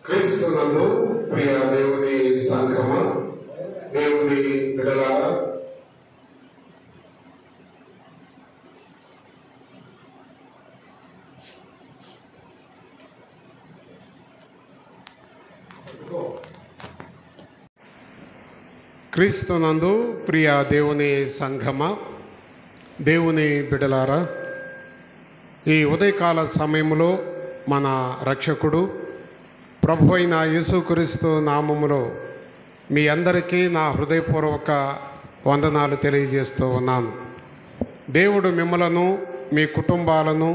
క్రీస్తునందు ప్రియ దేవుని సంఘమ, దేవుని బిడ్డలారా, క్రీస్తునందు ప్రియ దేవుని సంఘమ, దేవుని బిడ్డలారా, ఈ ఉదయకాల సమయంలో మన రక్షకుడు ప్రభు అయిన యేసుక్రీస్తు నామములో మీ అందరికీ నా హృదయపూర్వక వందనాలు తెలియజేస్తూ ఉన్నాను. దేవుడు మిమ్మలను, మీ కుటుంబాలను,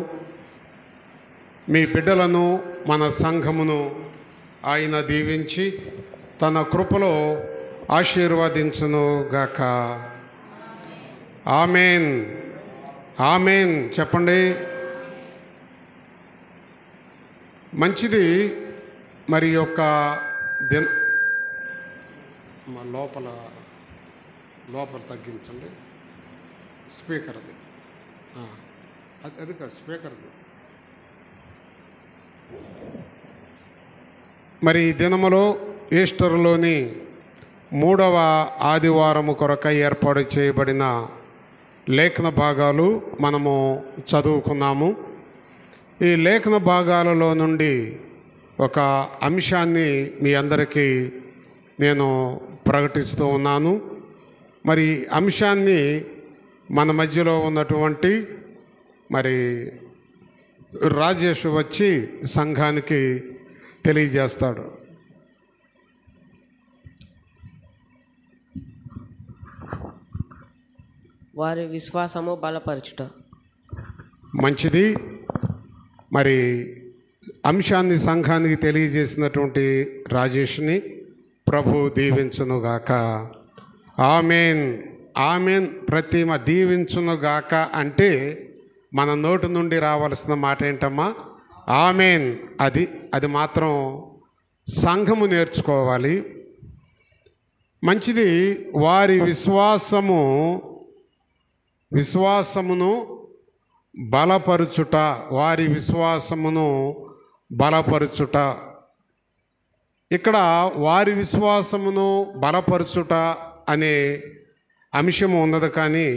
మీ బిడ్డలను, మన సంఘమును ఆయన దీవించి తన కృపలో ఆశీర్వదించును గాక. ఆమెన్, ఆమెన్ చెప్పండి. మంచిది. మరి యొక్క లోపల తగ్గించండి. స్పీకర్ది అది కాదు, స్పీకర్ది. మరి ఈ దినములో ఈస్టర్లోని 3వ ఆదివారము కొరకై ఏర్పాటు చేయబడిన లేఖన భాగాలు మనము చదువుకున్నాము. ఈ లేఖన భాగాలలో నుండి ఒక అంశాన్ని మీ అందరికీ నేను ప్రకటిస్తూ ఉన్నాను. మరి అంశాన్ని మన మధ్యలో ఉన్నటువంటి మరి రాజేష్ వచ్చి సంఘానికి తెలియజేస్తాడు. వారి విశ్వాసము బలపరచుట. మంచిది. మరి అంశాన్ని సంఘానికి తెలియజేసినటువంటి రాజేష్ని ప్రభు దీవించునుగాక. Amen, amen. ప్రతిమ దీవించునుగాక అంటే మన నోటి నుండి రావాల్సిన మాట ఏంటమ్మా? ఆమెన్. అది మాత్రం సంఘము నేర్చుకోవాలి. మంచిది. వారి విశ్వాసమును బలపరుచుట, వారి విశ్వాసమును బలపరుచుట. ఇక్కడ వారి విశ్వాసమును బలపరుచుట అనే అంశము ఉన్నది. కానీ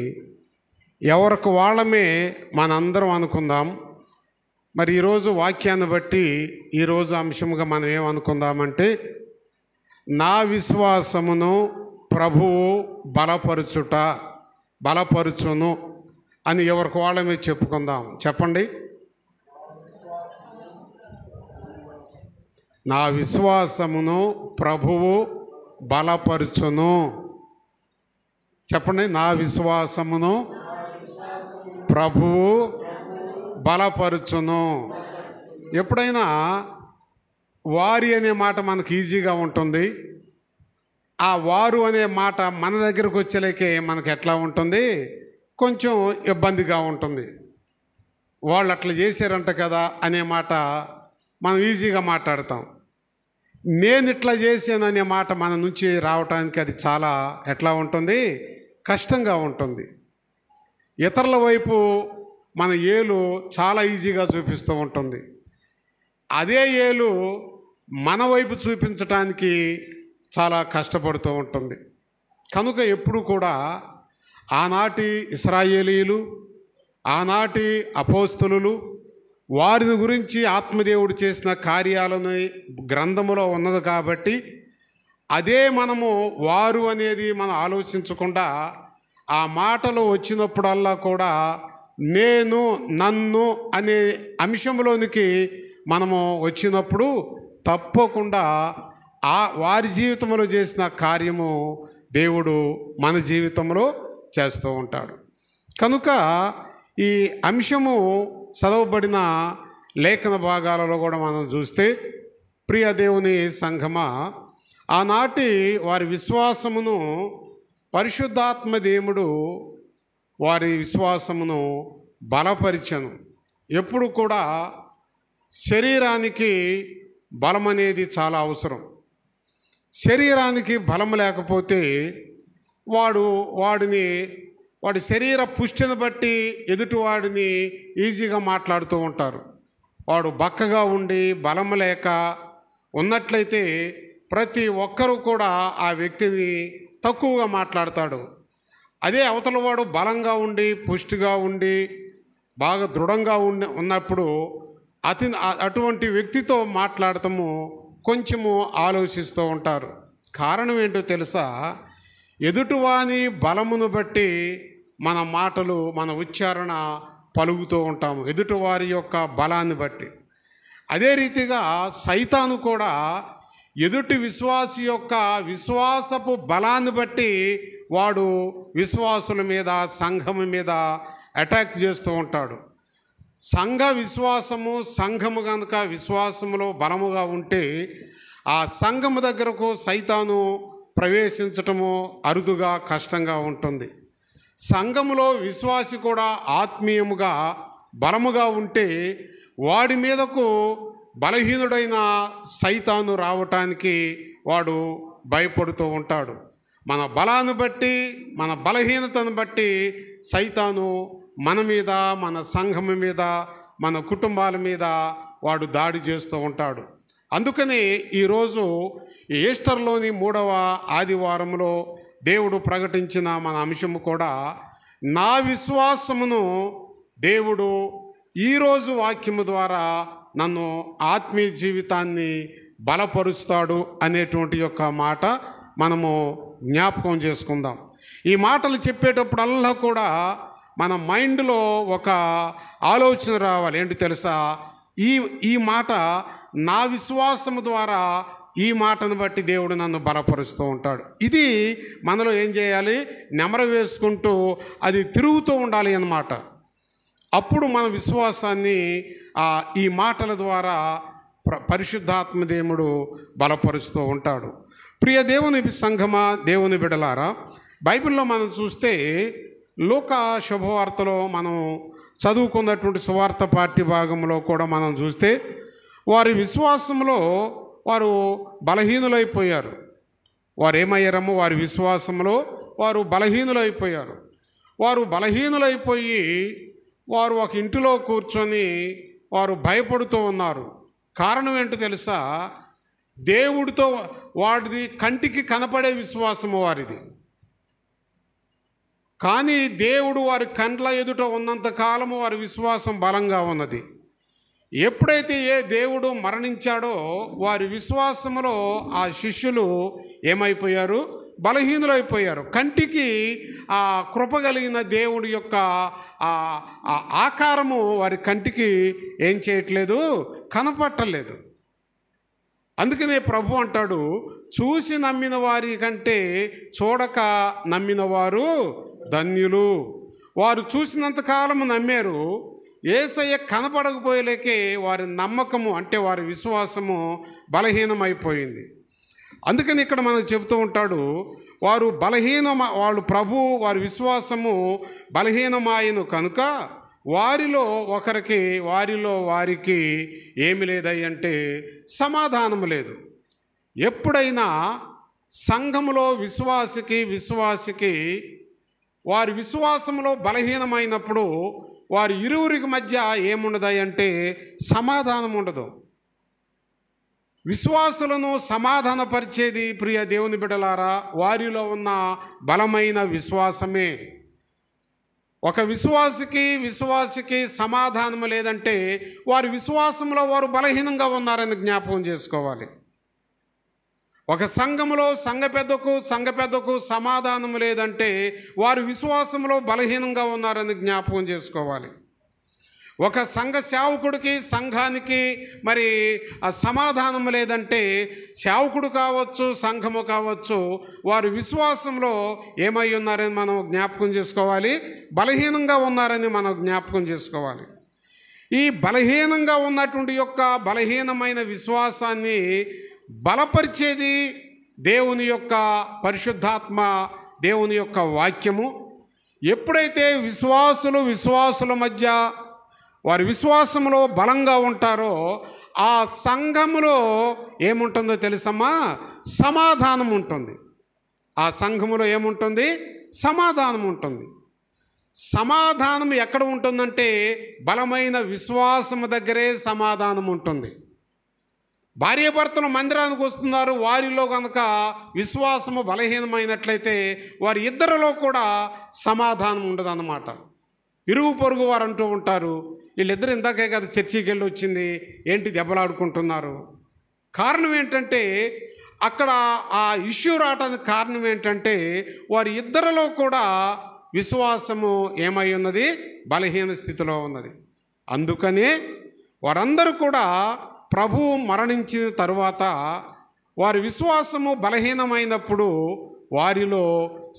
ఎవరికి వాళ్ళమే మనందరం అనుకుందాం. మరి ఈరోజు వాక్యాన్ని బట్టి ఈరోజు అంశముగా మనం ఏమనుకుందామంటే, నా విశ్వాసమును ప్రభువు బలపరుచును అని ఎవరికి వాళ్ళమే చెప్పుకుందాం. చెప్పండి. నా విశ్వాసమును ప్రభువు బలపరుచును. చెప్పండి. నా విశ్వాసమును ప్రభువు బలపరుచును. ఎప్పుడైనా వారి అనే మాట మనకు ఈజీగా ఉంటుంది. ఆ వారు అనే మాట మన దగ్గరకు వచ్చేలేకే మనకు ఎట్లా ఉంటుంది? కొంచెం ఇబ్బందిగా ఉంటుంది. వాళ్ళు అట్లా చేశారంట కదా అనే మాట మనం ఈజీగా మాట్లాడతాం. నేను ఇట్లా చేశాను అనే మాట మన నుంచి రావటానికి అది చాలా ఎట్లా ఉంటుంది? కష్టంగా ఉంటుంది. ఇతరుల వైపు మన ఏలు చాలా ఈజీగా చూపిస్తూ ఉంటుంది. అదే ఏలు మన వైపు చూపించటానికి చాలా కష్టపడుతూ ఉంటుంది. కనుక ఎప్పుడు కూడా ఆనాటి ఇశ్రాయేలీయులు, ఆనాటి అపోస్తలులు, వారిని గురించి ఆత్మదేవుడు చేసిన కార్యాలను గ్రంథములో ఉన్నది కాబట్టి అదే మనము వారు అనేది మనం ఆలోచించకుండా ఆ మాటలు వచ్చినప్పుడల్లా కూడా నేను, నన్ను అనే అంశంలోనికి మనము వచ్చినప్పుడు తప్పకుండా వారి జీవితంలో చేసిన కార్యము దేవుడు మన జీవితంలో చేస్తూ ఉంటాడు. కనుక ఈ అంశము చదవబడిన లేఖన భాగాలలో కూడా మనం చూస్తే, ప్రియ దేవుని సంఘమా, ఆనాటి వారి విశ్వాసమును పరిశుద్ధాత్మ దేవుడు వారి విశ్వాసమును బలపరిచెను. ఎప్పుడు కూడా శరీరానికి బలం అనేది చాలా అవసరం. శరీరానికి బలం లేకపోతే వాడి శరీర పుష్టిని బట్టి ఎదుటివాడిని ఈజీగా మాట్లాడుతూ ఉంటారు. వాడు బక్కగా ఉండి బలం లేక ఉన్నట్లయితే ప్రతి ఒక్కరూ కూడా ఆ వ్యక్తిని తక్కువగా మాట్లాడతాడు. అదే అవతలవాడు బలంగా ఉండి పుష్టిగా ఉండి బాగా దృఢంగా ఉన్నప్పుడు అటువంటి వ్యక్తితో మాట్లాడటము కొంచెము ఆలోచిస్తూ ఉంటారు. కారణం ఏంటో తెలుసా? ఎదుటివాని బలమును బట్టి మన మాటలు, మన ఉచ్చారణ పలుకుతూ ఉంటాము, ఎదుటివారి యొక్క బలాన్ని బట్టి. అదే రీతిగా సైతాను కూడా ఎదుటి విశ్వాసి యొక్క విశ్వాసపు బలాన్ని బట్టి వాడు విశ్వాసుల మీద, సంఘము మీద అటాక్ చేస్తూ ఉంటాడు. సంఘ విశ్వాసము, సంఘము కనుక విశ్వాసములో బలముగా ఉంటే ఆ సంఘము దగ్గరకు సైతాను ప్రవేశించటము అరుదుగా, కష్టంగా ఉంటుంది. సంఘములో విశ్వాసి కూడా ఆత్మీయముగా బలముగా ఉంటే వాడి మీదకు బలహీనుడైన సైతాను రావటానికి వాడు భయపడుతూ ఉంటాడు. మన బలాన్ని బట్టి, మన బలహీనతను బట్టి సైతాను మన మీద, మన సంఘము మీద, మన కుటుంబాల మీద వాడు దాడి చేస్తూ ఉంటాడు. అందుకని ఈరోజు ఈస్టర్లోని 3వ ఆదివారంలో దేవుడు ప్రకటించిన మన అంశము కూడా, నా విశ్వాసమును దేవుడు ఈరోజు వాక్యము ద్వారా నన్ను ఆత్మీయ జీవితాన్ని బలపరుస్తాడు అనేటువంటి యొక్క మాట మనము జ్ఞాపకం చేసుకుందాం. ఈ మాటలు చెప్పేటప్పుడల్లా కూడా మన మైండ్లో ఒక ఆలోచన రావాలి. ఏంటి తెలుసా? ఈ మాట నా విశ్వాసము ద్వారా, ఈ మాటను బట్టి దేవుడు నన్ను బలపరుస్తూ ఉంటాడు. ఇది మనలో ఏం చేయాలి? నెమరు వేసుకుంటూ అది తిరుగుతూ ఉండాలి అన్నమాట. అప్పుడు మన విశ్వాసాన్ని ఈ మాటల ద్వారా పరిశుద్ధాత్మ దేవుడు బలపరుస్తూ ఉంటాడు. ప్రియ దేవుని సంఘమా, దేవుని బిడలారా, బైబిల్లో మనం చూస్తే లూకా శుభవార్తలో మనం చదువుకున్నటువంటి సువార్త పాఠ్య భాగంలో కూడా మనం చూస్తే వారి విశ్వాసంలో వారు బలహీనులైపోయారు. వారు ఏమయ్యారమ్మో? వారి విశ్వాసంలో వారు బలహీనులైపోయారు. వారు బలహీనులైపోయి వారు ఒక ఇంటిలో కూర్చొని వారు భయపడుతూ ఉన్నారు. కారణం ఏంటో తెలుసా? దేవుడితో వాడిది కంటికి కనపడే విశ్వాసము వారిది. కానీ దేవుడు వారి కండ్ల ఎదుట ఉన్నంత కాలము వారి విశ్వాసం బలంగా ఉన్నది. ఎప్పుడైతే దేవుడు మరణించాడో వారి విశ్వాసములో ఆ శిష్యులు ఏమైపోయారు? బలహీనులైపోయారు. కంటికి ఆ కృప కలిగిన దేవుడి యొక్క ఆకారము వారి కంటికి ఏం చేయట్లేదు? కనపట్టలేదు. అందుకనే ప్రభు అంటాడు, చూసి నమ్మిన వారి కంటే చూడక నమ్మిన వారు ధన్యులు. వారు చూసినంతకాలము నమ్మారు, యేసయ్య కనపడకపోయేలేకే వారి నమ్మకము, అంటే వారి విశ్వాసము బలహీనమైపోయింది. అందుకని ఇక్కడ మనకు చెబుతూ ఉంటాడు, వాళ్ళు ప్రభు వారి విశ్వాసము బలహీనమాయను కనుక వారిలో వారికి ఏమి లేదంటే సమాధానము లేదు. ఎప్పుడైనా సంఘములో విశ్వాసికి వారి విశ్వాసంలో బలహీనమైనప్పుడు వారి ఇరువురికి మధ్య ఏముండదంటే సమాధానం ఉండదు. విశ్వాసులను సమాధానపరిచేది ప్రియ దేవుని బిడ్డలారా వారిలో ఉన్న బలమైన విశ్వాసమే. ఒక విశ్వాసికి సమాధానం లేదంటే వారి విశ్వాసంలో వారు బలహీనంగా ఉన్నారని జ్ఞాపకం చేసుకోవాలి. ఒక సంఘములో సంఘ పెద్దకు సమాధానం లేదంటే వారి విశ్వాసంలో బలహీనంగా ఉన్నారని జ్ఞాపకం చేసుకోవాలి. ఒక సంఘ సేవకుడికి సంఘానికి మరి ఆ సమాధానం లేదంటే సేవకుడు కావచ్చు, సంఘము కావచ్చు, వారి విశ్వాసంలో ఏమై ఉన్నారని మనం జ్ఞాపకం చేసుకోవాలి, బలహీనంగా ఉన్నారని మనం జ్ఞాపకం చేసుకోవాలి. ఈ బలహీనంగా ఉన్నటువంటి యొక్క బలహీనమైన విశ్వాసాన్ని బలపరిచేది దేవుని యొక్క పరిశుద్ధాత్మ, దేవుని యొక్క వాక్యము. ఎప్పుడైతే విశ్వాసుల మధ్య వారి విశ్వాసంలో బలంగా ఉంటారో ఆ సంఘములో ఏముంటుందో తెలుసమ్మా? సమాధానం ఉంటుంది. ఆ సంఘములో ఏముంటుంది? సమాధానం ఉంటుంది. సమాధానం ఎక్కడ ఉంటుందంటే బలమైన విశ్వాసము దగ్గరే సమాధానం ఉంటుంది. భార్యాభర్తలు మందిరానికి వస్తున్నారు, వారిలో కనుక విశ్వాసము బలహీనమైనట్లయితే వారి ఇద్దరిలో కూడా సమాధానం ఉండదన్నమాట. ఇరుగు పొరుగు వారు అంటూ ఉంటారు, వీళ్ళిద్దరు ఇందాకే కదా చర్చికి వెళ్ళి వచ్చింది, ఏంటి దెబ్బలాడుకుంటున్నారు. కారణం ఏంటంటే అక్కడ ఆ ఇష్యూ రావడానికి కారణం ఏంటంటే వారి ఇద్దరిలో కూడా విశ్వాసము ఏమై ఉన్నది, బలహీన స్థితిలో ఉన్నది. అందుకనే వారందరూ కూడా ప్రభువు మరణించిన తరువాత వారి విశ్వాసము బలహీనమైనప్పుడు వారిలో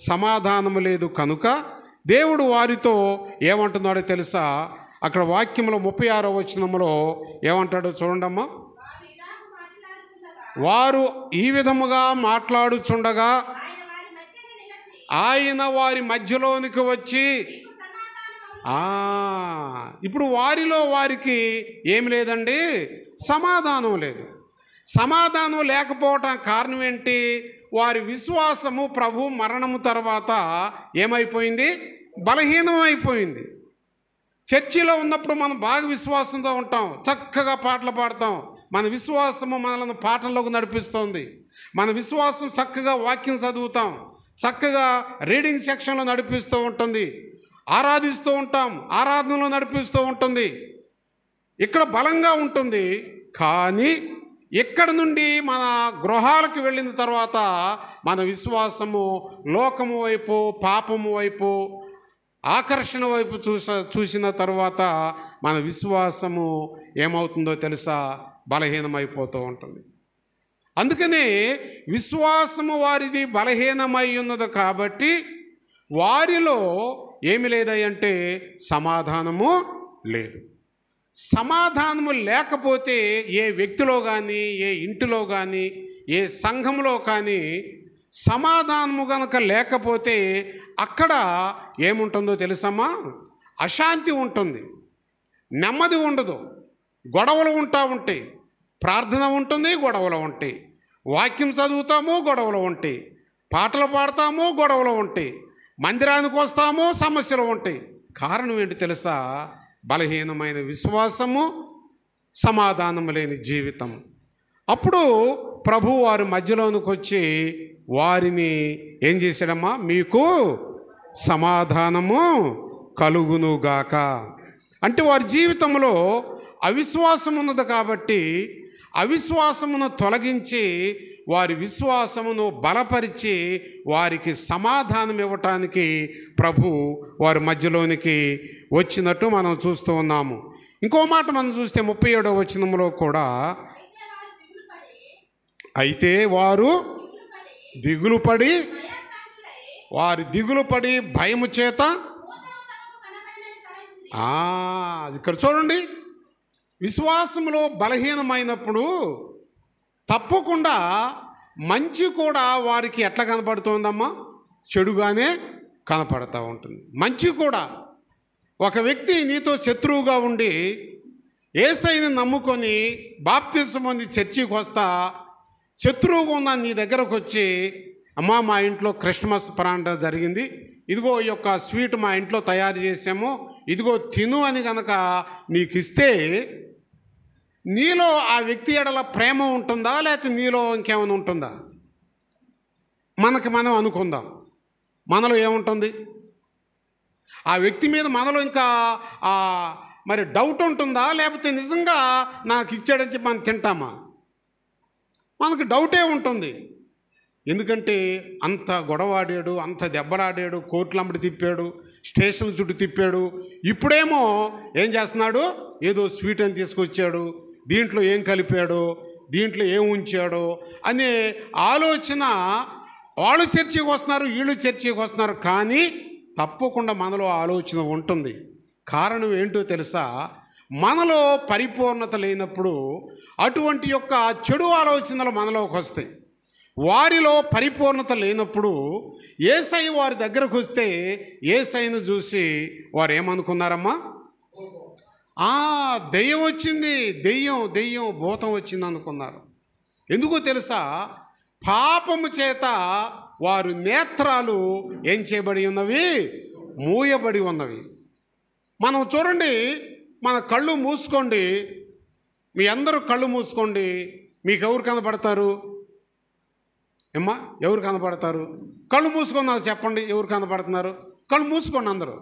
సమాధానము లేదు కనుక దేవుడు వారితో ఏమంటున్నాడో తెలుసా? అక్కడ వాక్యంలో 36వ వచనంలో ఏమంటాడో చూడండమ్మా. వారు ఈ విధముగా మాట్లాడుచుండగా ఆయన వారి మధ్యలోనికి వచ్చి, ఇప్పుడు వారిలో వారికి ఏమి లేదండి, సమాధానం లేదు. సమాధానం లేకపోవటం కారణం ఏంటి? వారి విశ్వాసము ప్రభు మరణము తర్వాత ఏమైపోయింది, బలహీనమైపోయింది. చర్చిలో ఉన్నప్పుడు మనం బాగా విశ్వాసంతో ఉంటాం, చక్కగా పాటలు పాడతాం, మన విశ్వాసము మనల్ని పాటల్లోకి నడిపిస్తుంది. మన విశ్వాసం చక్కగా వాక్యం చదువుతాం, చక్కగా రీడింగ్ సెక్షన్లో నడిపిస్తూ ఉంటుంది, ఆరాధిస్తూ ఉంటాం, ఆరాధనలో నడిపిస్తూ ఉంటుంది, ఇక్కడ బలంగా ఉంటుంది. కానీ ఇక్కడ నుండి మన గృహాలకు వెళ్ళిన తర్వాత మన విశ్వాసము లోకము వైపు, పాపము వైపు, ఆకర్షణ వైపు చూసిన తర్వాత మన విశ్వాసము ఏమవుతుందో తెలుసా? బలహీనమైపోతూ ఉంటుంది. అందుకనే విశ్వాసము వారిది బలహీనమై ఉన్నది కాబట్టి వారిలో ఏమి లేదంటే సమాధానము లేదు. సమాధానము లేకపోతే ఏ వ్యక్తిలో కానీ, ఏ ఇంటిలో కానీ, ఏ సంఘంలో కానీ సమాధానము కనుక లేకపోతే అక్కడ ఏముంటుందో తెలుసమ్మా? అశాంతి ఉంటుంది, నెమ్మది ఉండదు, గొడవలు ఉంటాయి, ప్రార్థన ఉంటుంది, గొడవలు ఉంటాయి, వాక్యం చదువుతాము, గొడవలు ఉంటాయి, పాటలు పాడతాము, గొడవలు ఉంటాయి, మందిరానికి వస్తాము, సమస్యలు ఉంటాయి. కారణం ఏంటి తెలుసా? బలహీనమైన విశ్వాసము, సమాధానం లేని జీవితం. అప్పుడు ప్రభు వారి మధ్యలోనికి వచ్చి వారిని ఏం చేశాడమ్మా? మీకు సమాధానము కలుగునుగాక. అంటే వారి జీవితంలో అవిశ్వాసం ఉన్నది కాబట్టి అవిశ్వాసమును తొలగించి వారి విశ్వాసమును బలపరిచి వారికి సమాధానం ఇవ్వటానికి ప్రభు వారి మధ్యలోనికి వచ్చినట్టు మనం చూస్తూ ఉన్నాము. ఇంకో మాట మనం చూస్తే 37వ వచనంలో కూడా, అయితే వారు దిగులుపడి భయము చేత, ఇక్కడ చూడండి, విశ్వాసంలో బలహీనమైనప్పుడు తప్పకుండా మంచి కూడా వారికి ఎట్లా కనపడుతుందమ్మా? చెడుగానే కనపడుతూ ఉంటుంది. మంచి కూడా, ఒక వ్యక్తి నీతో శత్రువుగా ఉండి యేసయ్యని నమ్ముకొని బాప్తిసం పొంది చర్చికి వస్తా శత్రువుగా ఉన్న నీ దగ్గరకు వచ్చి, అమ్మా మా ఇంట్లో క్రిస్మస్ ప్రాంతం జరిగింది, ఇదిగో ఈ యొక్క స్వీట్ మా ఇంట్లో తయారు చేసాము, ఇదిగో తిను అని కనుక నీకు ఇస్తే నీలో ఆ వ్యక్తి ఎడల ప్రేమ ఉంటుందా, లేకపోతే నీలో ఇంకేమైనా ఉంటుందా? మనం అనుకుందాం, మనలో ఏముంటుంది? ఆ వ్యక్తి మీద మనలో ఇంకా మరి డౌట్ ఉంటుందా, లేకపోతే నిజంగా నాకు ఇచ్చాడని చెప్పి మనం తింటామా? మనకు డౌటే ఉంటుంది. ఎందుకంటే అంత గొడవాడాడు, అంత దెబ్బలాడాడు, కోర్టులంబడి తిప్పాడు, స్టేషన్ చుట్టూ తిప్పాడు. ఇప్పుడేమో ఏం చేస్తున్నాడు? ఏదో స్వీట్ అని తీసుకొచ్చాడు, దీంట్లో ఏం కలిపాడో, దీంట్లో ఏం ఉంచాడో అనే ఆలోచన. వాళ్ళు చర్చికి వస్తున్నారు, వీళ్ళు చర్చికి వస్తున్నారు, కానీ తప్పకుండా మనలో ఆలోచన ఉంటుంది. కారణం ఏంటో తెలుసా? మనలో పరిపూర్ణత లేనప్పుడు అటువంటి యొక్క చెడు ఆలోచనలు మనలోకి వస్తాయి. వారిలో పరిపూర్ణత లేనప్పుడు యేసయ్య వారి దగ్గరకు వస్తే యేసయ్యను చూసి వారు ఏమనుకున్నారమ్మా? దెయ్యం వచ్చింది, దెయ్యం భూతం వచ్చింది అనుకున్నారు. ఎందుకో తెలుసా? పాపము చేత వారు నేత్రాలు ఏం చేయబడి ఉన్నవి? మూయబడి ఉన్నవి. మనం చూడండి, మన కళ్ళు మూసుకోండి, మీ అందరూ కళ్ళు మూసుకోండి. మీకు ఎవరు కనపడతారు? ఏమ్మా, ఎవరు కనపడతారు? కళ్ళు మూసుకొని నాకు చెప్పండి, ఎవరు కనపడుతున్నారు? కళ్ళు మూసుకోండి అందరూ.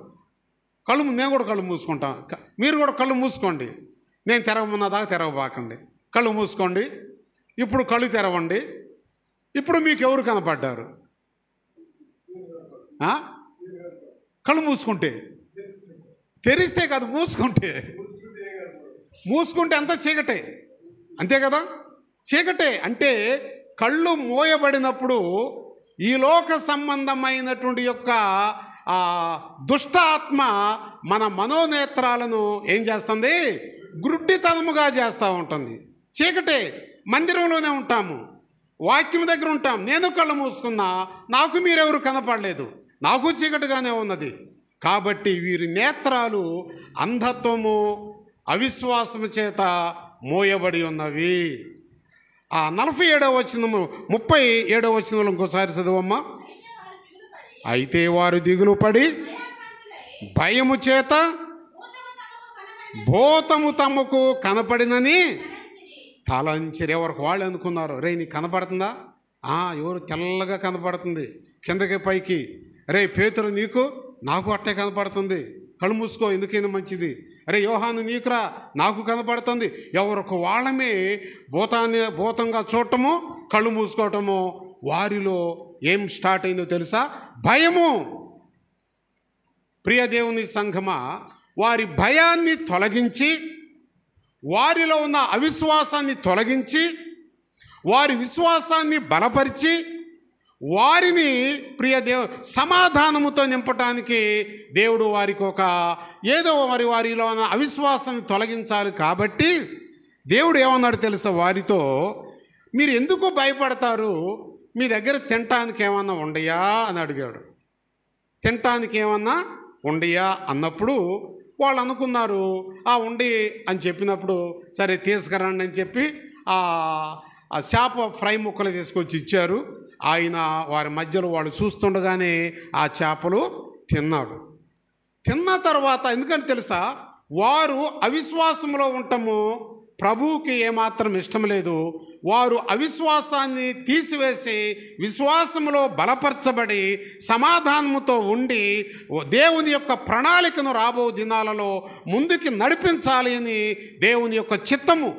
నేను కూడా కళ్ళు మూసుకుంటాను, మీరు కూడా కళ్ళు మూసుకోండి. నేను తెరవమన్నా దాకా తెరవబాకండి. కళ్ళు మూసుకోండి. ఇప్పుడు కళ్ళు తెరవండి. ఇప్పుడు మీకు ఎవరు కనపడ్డారు? కళ్ళు మూసుకుంటే, తెరిస్తే కాదు, మూసుకుంటే అంతా చీకటే, అంతే కదా? చీకటే. అంటే కళ్ళు మోయబడినప్పుడు ఈ లోక సంబంధమైనటువంటి యొక్క దుష్ట ఆత్మ మన మనోనేత్రాలను ఏం చేస్తుంది? గుడ్డితనముగా చేస్తూ ఉంటుంది. చీకటే. మందిరంలోనే ఉంటాము, వాక్యం దగ్గర ఉంటాం. నేను కళ్ళు మూసుకున్నా, నాకు మీరెవరు కనపడలేదు, నాకు చీకటిగానే ఉన్నది. కాబట్టి వీరి నేత్రాలు అంధత్వము, అవిశ్వాసము చేత మోయబడి ఉన్నవి. 47వ వచనము, 37వ వచనంలో ఇంకోసారి చదువమ్మా. అయితే వారు దిగులు పడి భయము చేత భూతము తమకు కనపడినని తలంచిరి. ఎవరికి వాళ్ళు అనుకున్నారు, రే నీకు కనపడుతుందా? ఎవరు తెల్లగా కనపడుతుంది కిందకి పైకి. రే పేతురు నీకు? నాకు అట్టే కనపడుతుంది, కళ్ళు మూసుకో, ఎందుకైనా మంచిది. అరే యోహాను నీకురా? నాకు కనపడుతుంది. ఎవరికి వాళ్ళమే భూతంగా చూడటము, కళ్ళు మూసుకోవటము. వారిలో ఏం స్టార్ట్ అయిందో తెలుసా? భయము. ప్రియ దేవుని సంఘమా, వారి భయాన్ని తొలగించి, వారిలో ఉన్న అవిశ్వాసాన్ని తొలగించి, వారి విశ్వాసాన్ని బలపరిచి, వారిని సమాధానముతో నింపటానికి దేవుడు వారికి ఏదో వారిలో ఉన్న అవిశ్వాసాన్ని తొలగించాలి. కాబట్టి దేవుడు ఏమన్నాడు తెలుసా వారితో? మీరు ఎందుకు భయపడతారు? మీ దగ్గర తినటానికి ఏమన్నా ఉండయా అని అడిగాడు. తినటానికి ఏమన్నా ఉండయా అన్నప్పుడు వాళ్ళు అనుకున్నారు, ఉండి అని చెప్పినప్పుడు సరే తీసుకురండి అని చెప్పి ఆ చేప ఫ్రై ముక్కలు తీసుకొచ్చి ఇచ్చారు. ఆయన వారి మధ్యలో వాళ్ళు చూస్తుండగానే ఆ చేపలు తిన్నాడు. తిన్న తర్వాత ఎందుకంటే తెలుసా, వారు అవిశ్వాసంలో ఉండటము ప్రభువుకి ఏమాత్రం ఇష్టం లేదు. వారు అవిశ్వాసాన్ని తీసివేసి విశ్వాసములో బలపరచబడి సమాధానముతో ఉండి దేవుని యొక్క ప్రణాళికను రాబో దినాలలో ముందుకి నడిపించాలి అని దేవుని యొక్క చిత్తము,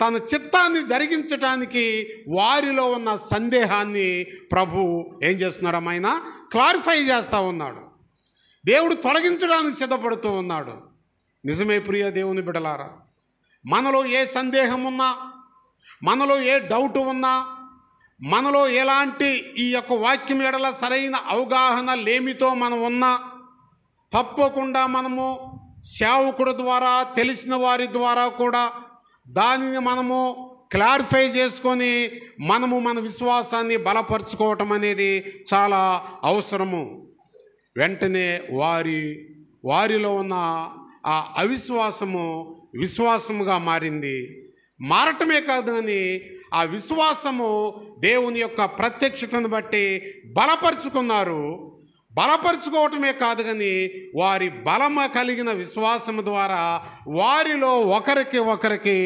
తన చిత్తాన్ని జరిగించటానికి వారిలో ఉన్న సందేహాన్ని ప్రభు ఏం చేస్తున్నాడు? ఆయన క్లారిఫై చేస్తూ ఉన్నాడు. దేవుడు తొలగించడానికి సిద్ధపడుతూ ఉన్నాడు. నిజమే ప్రియ దేవుని బిడ్డలారా, మనలో ఏ సందేహం ఉన్నా, మనలో ఏ డౌట్ ఉన్నా, మనలో ఎలాంటి ఈ యొక్క వాక్యం ఎడల సరైన అవగాహన లేమితో మనం ఉన్నా, తప్పకుండా మనము సేవకుడు ద్వారా, తెలిసిన వారి ద్వారా కూడా దానిని మనము క్లారిఫై చేసుకొని మనము మన విశ్వాసాన్ని బలపరుచుకోవటం అనేది చాలా అవసరము. వెంటనే వారిలో ఉన్న ఆ అవిశ్వాసము విశ్వాసముగా మారింది. మారటమే కాదు కానీ ఆ విశ్వాసము దేవుని యొక్క ప్రత్యక్షతను బట్టి బలపరుచుకున్నారు. బలపరుచుకోవటమే కాదు కానీ వారి బలమ కలిగిన విశ్వాసము ద్వారా వారిలో ఒకరికి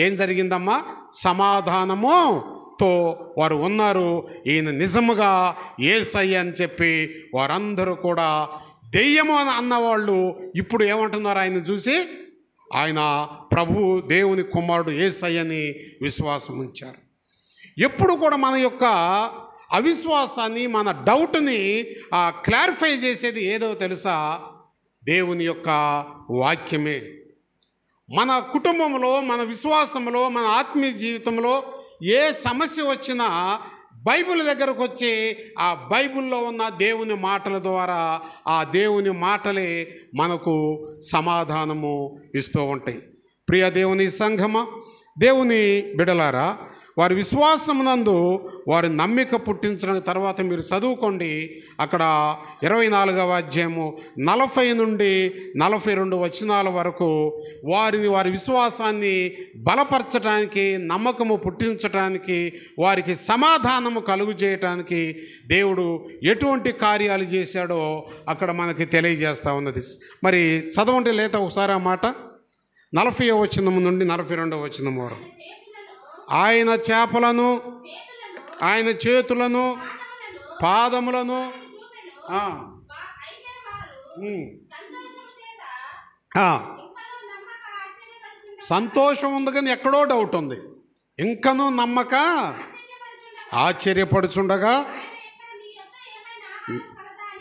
ఏం జరిగిందమ్మా? సమాధానముతో వారు ఉన్నారు. ఈయన నిజముగా యేసయ్య అని చెప్పి వారందరూ కూడా దెయ్యము అని అన్నవాళ్ళు ఇప్పుడు ఏమంటున్నారు? ఆయన చూసి ఆయన ప్రభు దేవుని కుమారుడు యేసయ్యని విశ్వాసం ఉంచారు. ఎప్పుడు కూడా మన యొక్క అవిశ్వాసాన్ని, మన డౌట్ని క్లారిఫై చేసేది ఏదో తెలుసా? దేవుని యొక్క వాక్యమే. మన కుటుంబంలో, మన విశ్వాసంలో, మన ఆత్మీయ జీవితంలో ఏ సమస్య వచ్చినా బైబిల్ దగ్గరకు వచ్చి ఆ బైబిల్లో ఉన్న దేవుని మాటల ద్వారా ఆ దేవుని మాటలే మనకు సమాధానము ఇస్తూ ఉంటాయి. ప్రియ దేవుని సంఘమా, దేవుని బిడలారా, వారి విశ్వాసమునందు వారి నమ్మిక పుట్టించిన తర్వాత మీరు చదువుకోండి. అక్కడ 24వ అధ్యాయము 40 నుండి 42 వచనాల వరకు వారి విశ్వాసాన్ని బలపరచడానికి, నమ్మకము పుట్టించడానికి, వారికి సమాధానము కలుగు చేయటానికి దేవుడు ఎటువంటి కార్యాలు చేశాడో అక్కడ మనకి తెలియజేస్తూ ఉన్నది. మరి చదవండి లేత ఒకసారి ఆ మాట 40వ వచనము నుండి 42వ వచనము వరకు. ఆయన చేపలను, ఆయన చేతులను, పాదములను. సంతోషం ఉంది కానీ ఎక్కడో డౌట్ ఉంది. ఇంకనూ నమ్మక ఆశ్చర్యపడుచుండగా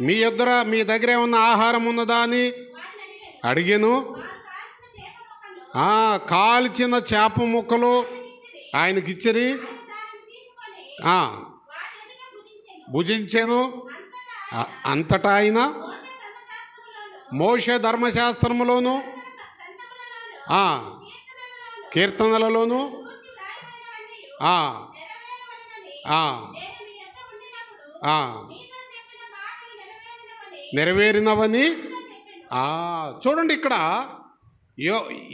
మీ దగ్గర ఏమన్నా ఆహారం ఉన్నదా అని అడిగాను. కాల్చిన చేప ముక్కలు ఆయనకిచ్చిరి, భుజించాను. అంతటా ఆయన మోషే ధర్మశాస్త్రములోను కీర్తనలలోను నెరవేరినవని. చూడండి, ఇక్కడ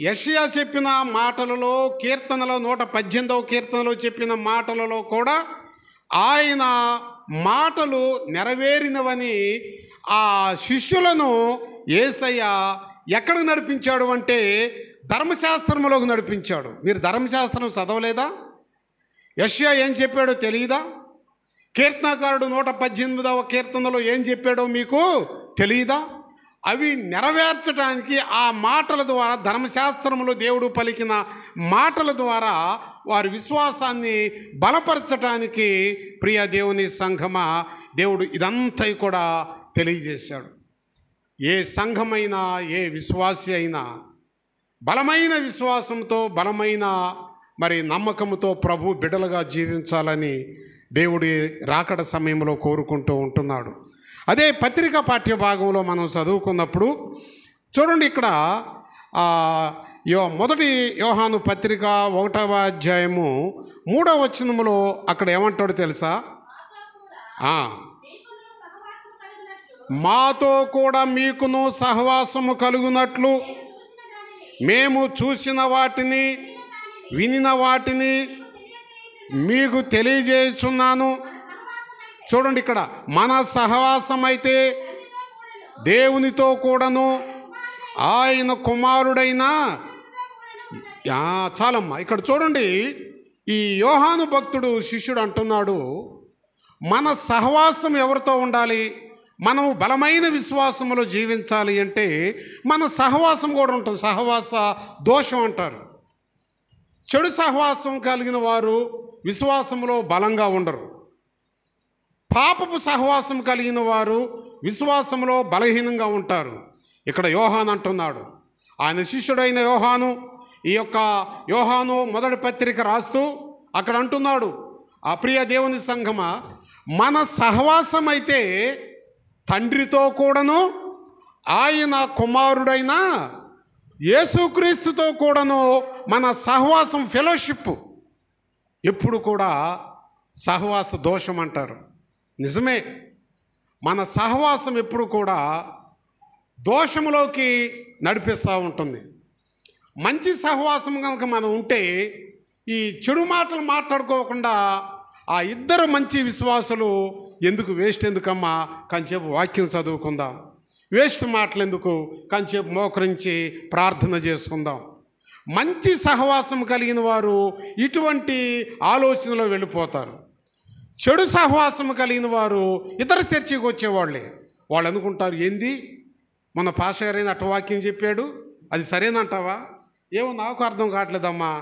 యెషయా చెప్పిన మాటలలో, కీర్తనలో 118వ కీర్తనలో చెప్పిన మాటలలో కూడా ఆయన మాటలు నెరవేరినవని ఆ శిష్యులను యేసయ్య ఎక్కడికి నడిపించాడు అంటే ధర్మశాస్త్రంలోకి నడిపించాడు. మీరు ధర్మశాస్త్రం చదవలేదా? యెషయా ఏం చెప్పాడో తెలియదా? కీర్తనకారుడు 118వ కీర్తనలో ఏం చెప్పాడో మీకు తెలియదా? అవి నెరవేర్చడానికి ఆ మాటల ద్వారా, ధర్మశాస్త్రంలో దేవుడు పలికిన మాటల ద్వారా వారి విశ్వాసాన్ని బలపరచడానికి ప్రియ దేవుని సంఘమా, దేవుడు ఇదంతా కూడా తెలియజేశాడు. ఏ సంఘమైనా, ఏ విశ్వాసి అయినా బలమైన విశ్వాసంతో, బలమైన నమ్మకంతో ప్రభు బిడ్డలుగా జీవించాలని దేవుడి రాకడ సమయంలో కోరుకుంటూ ఉంటున్నాడు. అదే పత్రిక పాఠ్య భాగంలో మనం చదువుకున్నప్పుడు చూడండి, ఇక్కడ మొదటి యోహాను పత్రిక 1వ అధ్యాయము 3వ వచనములో అక్కడ ఏమంటాడో తెలుసా? మాతో కూడా మీకును సహవాసము కలుగునట్లు మేము చూసిన వాటిని, వినిన వాటిని మీకు తెలియజేస్తున్నాను. చూడండి, ఇక్కడ మన సహవాసం అయితే దేవునితో కూడాను ఆయన కుమారుడైన చాలమ్మా. ఇక్కడ చూడండి, ఈ యోహాను భక్తుడు శిష్యుడు అంటున్నాడు, మన సహవాసం ఎవరితో ఉండాలి? మనం బలమైన విశ్వాసంలో జీవించాలి అంటే మన సహవాసం కూడా ఉంటుంది. సహవాస దోషం అంటారు. చెడు సహవాసం కలిగిన వారు విశ్వాసంలో బలంగా ఉండరు. పాపపు సహవాసం కలిగిన వారు విశ్వాసంలో బలహీనంగా ఉంటారు. ఇక్కడ యోహాను అంటున్నాడు, ఆయన శిష్యుడైన యోహాను, ఈ యొక్క యోహాను మొదటి పత్రిక రాస్తూ అక్కడ అంటున్నాడు, ఆ ప్రియ దేవుని సంఘమా, మన సహవాసం అయితే తండ్రితో కూడాను ఆయన కుమారుడైన యేసుక్రీస్తుతో కూడాను మన సహవాసం, ఫెలోషిప్ ఎప్పుడు కూడా సహవాస దోషం అంటారు. నిజమే, మన సహవాసం ఎప్పుడు కూడా దోషములోకి నడిపిస్తూ ఉంటుంది. మంచి సహవాసం కనుక మనం ఉంటే ఈ చెడు మాటలు మాట్లాడుకోకుండా ఆ ఇద్దరు మంచి విశ్వాసులు ఎందుకు వేస్ట్ ఎందుకమ్మా, కొంచెంసేపు వాక్యం చదువుకుందాం, వేస్ట్ మాటలు ఎందుకు, కొంచెంసేపు మోకరించి ప్రార్థన చేసుకుందాం. మంచి సహవాసం కలిగిన వారు ఇటువంటి ఆలోచనలో వెళ్ళిపోతారు. చెడు సహవాసం కలిగిన వారు ఇతర చర్చికి వచ్చేవాళ్ళే. వాళ్ళు అనుకుంటారు, ఏంది మన పాష గారైనా అట్ట వాక్యం చెప్పాడు, అది సరేనంటావా? ఏమో నాకు అర్థం కావట్లేదమ్మా,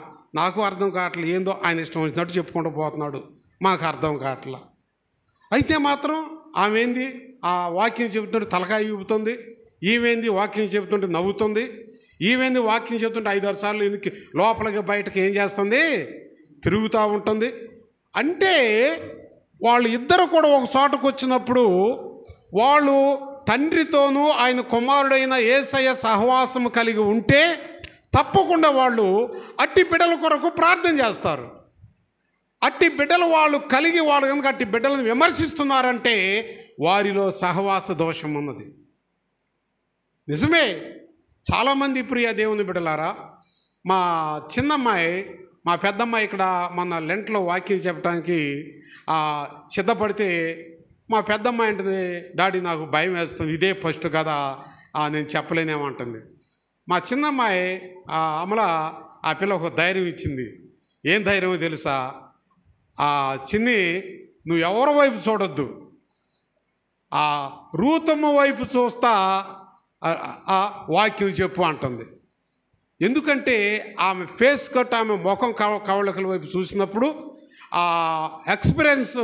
నాకు అర్థం కావట్లేదు, ఏందో ఆయన ఇష్టం వచ్చినట్టు చెప్పుకుంటూ పోతున్నాడు, మాకు అర్థం కావట్లా. అయితే మాత్రం ఆమె ఏంది ఆ వాక్యం చెబుతుంటే తలకాయ ఊపుతుంది, ఈవేంది వాక్యం చెబుతుంటే నవ్వుతుంది, ఈవేంది వాక్యం చెబుతుంటే 5-6 సార్లు ఎందుకు లోపలికి బయటకు ఏం చేస్తుంది, తిరుగుతూ ఉంటుంది. అంటే వాళ్ళు ఇద్దరు కూడా ఒక చోటకు వచ్చినప్పుడు వాళ్ళు తండ్రితోనూ ఆయన కుమారుడైన యేసయ్య సహవాసము కలిగి ఉంటే తప్పకుండా వాళ్ళు అట్టి బిడ్డల కొరకు ప్రార్థన చేస్తారు. అట్టి బిడ్డలు వాళ్ళు కలిగి వాళ్ళు కనుక అట్టి బిడ్డలను విమర్శిస్తున్నారంటే వారిలో సహవాస దోషం ఉన్నది. నిజమే, చాలామంది ప్రియ దేవుని బిడ్డలారా, మా చిన్నమ్మాయి, మా పెద్దమ్మాయి ఇక్కడ మన లెంట్లో వాక్యం చెప్పడానికి సిద్ధపడితే మా పెద్దమ్మాయి అంటుంది, డాడీ నాకు భయం వేస్తుంది, ఇదే ఫస్ట్ కదా, నేను చెప్పలేనేమంటుంది. మా చిన్నమ్మాయి అమల ఆ పిల్ల ఒక ధైర్యం ఇచ్చింది, ఏం ధైర్యమో తెలుసా? ఆ చిన్ని, నువ్వు ఎవరి వైపు చూడొద్దు, ఆ రూతమ్మ వైపు చూస్తా ఆ వాక్యం చెప్పు అంటుంది. ఎందుకంటే ఆమె ఫేస్ కట్, ఆమె ముఖం కవళికల వైపు చూసినప్పుడు ఆ ఎక్స్పీరియన్స్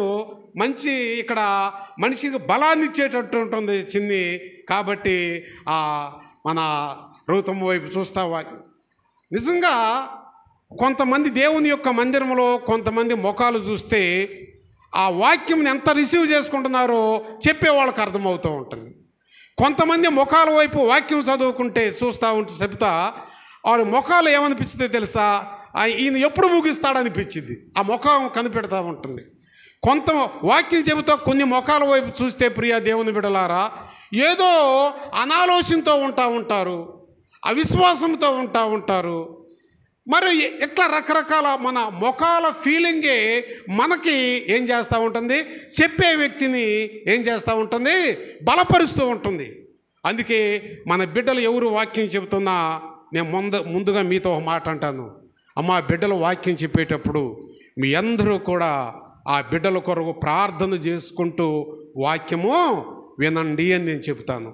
మంచి, ఇక్కడ మనిషికి బలాన్ని ఇచ్చేటట్టు ఉంటుంది చిన్ని. కాబట్టి మన రూతమ్మ వైపు చూస్తావా? నిజంగా కొంతమంది దేవుని యొక్క మందిరంలో కొంతమంది ముఖాలు చూస్తే ఆ వాక్యంని ఎంత రిసీవ్ చేసుకుంటున్నారో చెప్పేవాళ్ళకి అర్థమవుతూ ఉంటుంది. కొంతమంది ముఖాల వైపు వాక్యం చదువుకుంటే చూస్తూ ఉంటే చెప్తా వాడి ముఖాలు ఏమనిపిస్తుందో తెలుసా? ఈయన ఎప్పుడు ముగిస్తాడనిపించింది. ఆ ముఖం కనిపెడతా ఉంటుంది. కొంత వాక్యం చెబుతా కొన్ని ముఖాల వైపు చూస్తే ప్రియ దేవుని బిడ్డలారా, ఏదో అనాలోచనతో ఉంటారు, అవిశ్వాసంతో ఉంటారు. మరి ఇట్లా రకరకాల మన ముఖాల ఫీలింగే మనకి ఏం చేస్తూ ఉంటుంది? చెప్పే వ్యక్తిని ఏం చేస్తూ ఉంటుంది? బలపరుస్తూ ఉంటుంది. అందుకే మన బిడ్డలు ఎవరు వాక్యం చెబుతున్నా నేను ముందుగా మీతో ఒక మాట అంటాను. అమ్మ, బిడ్డలు వాక్యం చెప్పేటప్పుడు మీ అందరూ కూడా ఆ బిడ్డల కొరకు ప్రార్థన చేసుకుంటూ వాక్యము వినండి అని నేను చెప్తాను.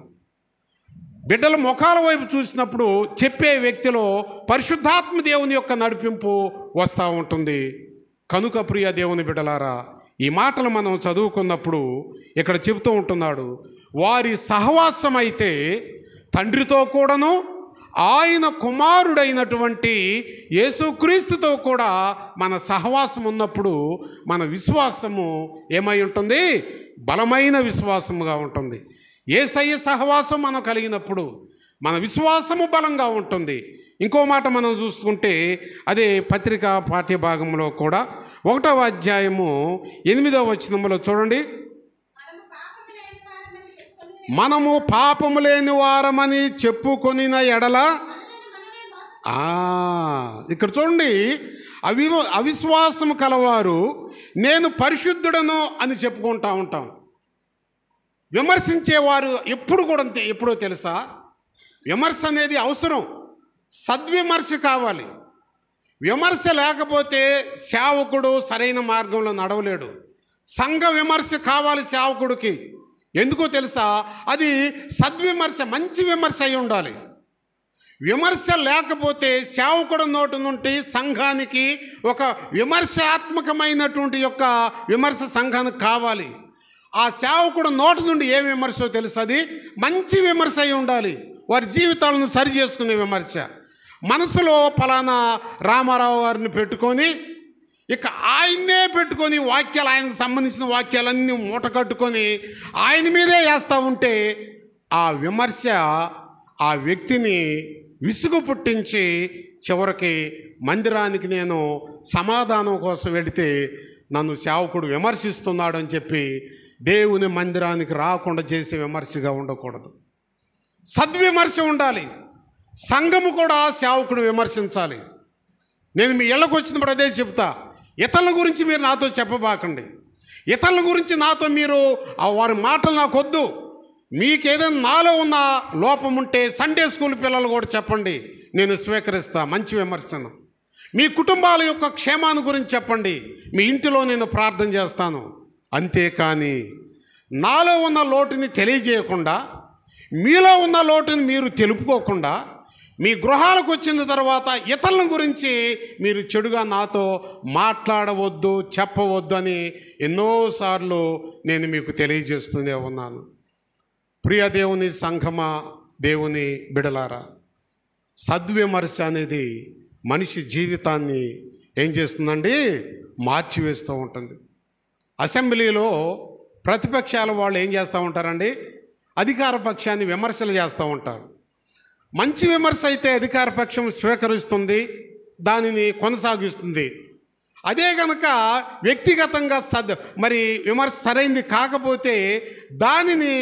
బిడ్డల ముఖాల వైపు చూసినప్పుడు చెప్పే వ్యక్తిలో పరిశుద్ధాత్మ దేవుని యొక్క నడిపింపు వస్తూ ఉంటుంది. కనుక ప్రియ దేవుని బిడ్డలారా, ఈ మాటలు మనం చదువుకున్నప్పుడు ఇక్కడ చెబుతూ ఉంటున్నాడు, వారి సహవాసం అయితే తండ్రితో కూడాను ఆయన కుమారుడైనటువంటి యేసుక్రీస్తుతో కూడా మన సహవాసం ఉన్నప్పుడు మన విశ్వాసము ఏమై ఉంటుంది? బలమైన విశ్వాసముగా ఉంటుంది. యేసయ్య సహవాసం మనం కలిగినప్పుడు మన విశ్వాసము బలంగా ఉంటుంది. ఇంకో మాట మనం చూసుకుంటే అదే పత్రికా పాఠ్య భాగంలో కూడా 1వ అధ్యాయము 8వ వచనంలో చూడండి, మనము పాపము లేని వారమని చెప్పుకొనిన ఎడల, ఇక్కడ చూడండి, అవిశ్వాసము కలవారు నేను పరిశుద్ధుడను అని చెప్పుకుంటూ ఉంటాం. విమర్శించేవారు ఎప్పుడు కూడా అంతే. ఎప్పుడో తెలుసా? విమర్శ అనేది అవసరం, సద్విమర్శ కావాలి. విమర్శ లేకపోతే సేవకుడు సరైన మార్గంలో నడవలేడు. సంఘ విమర్శ కావాలి సేవకుడికి. ఎందుకో తెలుసా? అది సద్విమర్శ, మంచి విమర్శ అయి ఉండాలి. విమర్శ లేకపోతే సేవకుడు నోటి నుండి సంఘానికి ఒక విమర్శాత్మకమైనటువంటి యొక్క విమర్శ సంఘానికి కావాలి. ఆ సేవకుడు నోటి నుండి ఏ విమర్శో తెలుసు? అది మంచి విమర్శ అయి ఉండాలి. వారి జీవితాలను సరి చేసుకునే విమర్శ. మనసులో ఫలానా రామారావు గారిని పెట్టుకొని ఇక ఆయన్నే పెట్టుకొని వాక్యాలు, ఆయనకు సంబంధించిన వాక్యాలన్నీ మూట కట్టుకొని ఆయన మీదే వేస్తూ ఉంటే ఆ విమర్శ ఆ వ్యక్తిని విసుగు పుట్టించి చివరికి మందిరానికి నేను సమాధానం కోసం వెళితే నన్ను సేవకుడు విమర్శిస్తున్నాడు అని చెప్పి దేవుని మందిరానికి రాకుండా చేసే విమర్శగా ఉండకూడదు. సద్విమర్శ ఉండాలి. సంఘము కూడా సేవకుడు విమర్శించాలి. నేను మీ ఇళ్ళకు వచ్చినప్పుడు అదే చెప్తా, ఇతరుల గురించి మీరు నాతో చెప్పబాకండి. ఇతరుల గురించి నాతో మీరు వారి మాటలు నాకు వద్దు. మీకు ఏదైనా నాలో ఉన్న లోపం ఉంటే సండే స్కూల్ పిల్లలు కూడా చెప్పండి, నేను స్వీకరిస్తా మంచి విమర్శను. మీ కుటుంబాల యొక్క క్షేమాన్ని గురించి చెప్పండి, మీ ఇంటిలో నేను ప్రార్థన చేస్తాను. అంతేకాని నాలో ఉన్న లోటుని తెలియజేయకుండా, మీలో ఉన్న లోటుని మీరు తెలుపుకోకుండా, మీ గృహాలకు వచ్చిన తర్వాత ఇతరుల గురించి మీరు చెడుగా నాతో మాట్లాడవద్దు, చెప్పవద్దు అని ఎన్నోసార్లు నేను మీకు తెలియజేస్తూనే ఉన్నాను. ప్రియ దేవుని సంఘమా, దేవుని బిడలారా, సద్విమర్శ అనేది మనిషి జీవితాన్ని ఏం చేస్తుందండి? మార్చివేస్తూ ఉంటుంది. అసెంబ్లీలో ప్రతిపక్షాల వాళ్ళు ఏం చేస్తూ ఉంటారండి? అధికార పక్షాన్ని విమర్శలు చేస్తూ ఉంటారు. మంచి విమర్శ అయితే అధికార పక్షం స్వీకరిస్తుంది, దానిని కొనసాగిస్తుంది. అదే కనుక వ్యక్తిగతంగా మరి విమర్శ సరైంది కాకపోతే దానిని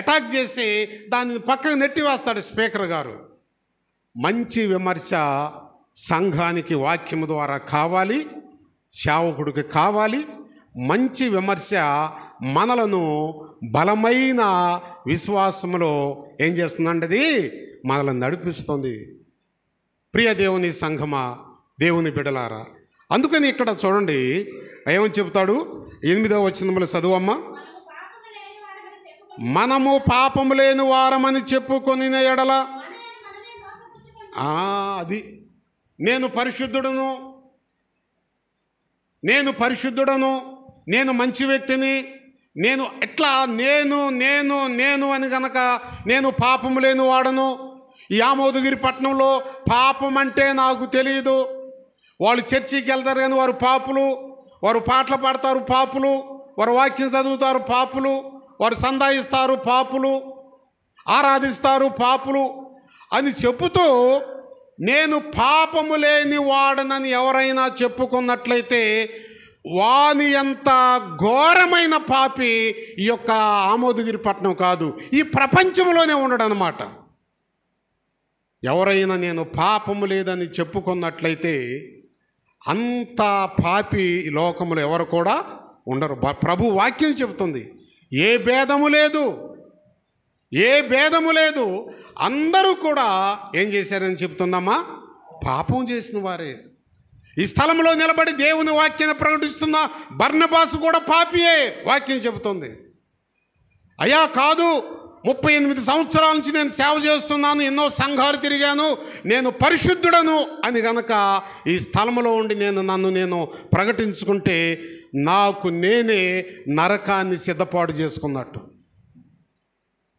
అటాక్ చేసి దానిని పక్కకు నెట్టివేస్తాడు స్పీకర్ గారు. మంచి విమర్శ సంఘానికి వాక్యము ద్వారా కావాలి, సేవకుడికి కావాలి. మంచి విమర్శ మనలను బలమైన విశ్వాసములో ఏం చేస్తుందంటే అది మనల్ని నడిపిస్తుంది. ప్రియ దేవుని సంఘమా, దేవుని బిడలారా, అందుకని ఇక్కడ చూడండి ఏమని చెబుతాడు, 8వ వచనంలో చదువమ్మా. మనము పాపము లేని వారమని చెప్పుకొని ఎడల, అది నేను పరిశుద్ధుడను, నేను మంచి వ్యక్తిని, నేను ఎట్లా నేను నేను నేను అని గనక నేను పాపము లేని వాడను. ఈ ఆమోదగిరి పట్టణంలో పాపం అంటే నాకు తెలియదు. వాళ్ళు చర్చికి వెళ్తారు కానీ వారు పాపులు, వారు పాటలు పాడతారు పాపులు, వారు వాక్యం చదువుతారు పాపులు, వారు సందాయిస్తారు పాపులు, ఆరాధిస్తారు పాపులు అని చెప్పుతూ నేను పాపము లేని వాడనని ఎవరైనా చెప్పుకున్నట్లయితే వాని అంత ఘోరమైన పాపి ఈ యొక్క ఆమోదగిరి పట్టణం కాదు, ఈ ప్రపంచంలోనే ఉండడు అన్నమాట. ఎవరైనా నేను పాపము లేదని చెప్పుకున్నట్లయితే అంత పాపి ఈ లోకములో ఎవరు కూడా ఉండరు. ప్రభు వాక్యం చెబుతుంది, ఏ భేదము లేదు, అందరూ కూడా ఏం చేశారని చెప్తుందమ్మా, పాపం చేసిన వారే. ఈ స్థలంలో నిలబడి దేవుని వాక్యాన్ని ప్రకటిస్తున్న బర్నబాసు కూడా పాపియే, వాక్యం చెబుతుంది. అయ్యా కాదు, 38 సంవత్సరాల నుంచి నేను సేవ చేస్తున్నాను, ఎన్నో సంఘాలు తిరిగాను, నేను పరిశుద్ధుడను అని గనక ఈ స్థలంలో ఉండి నన్ను నేను ప్రకటించుకుంటే నాకు నేనే నరకాన్ని సిద్ధపాటు చేసుకున్నట్టు.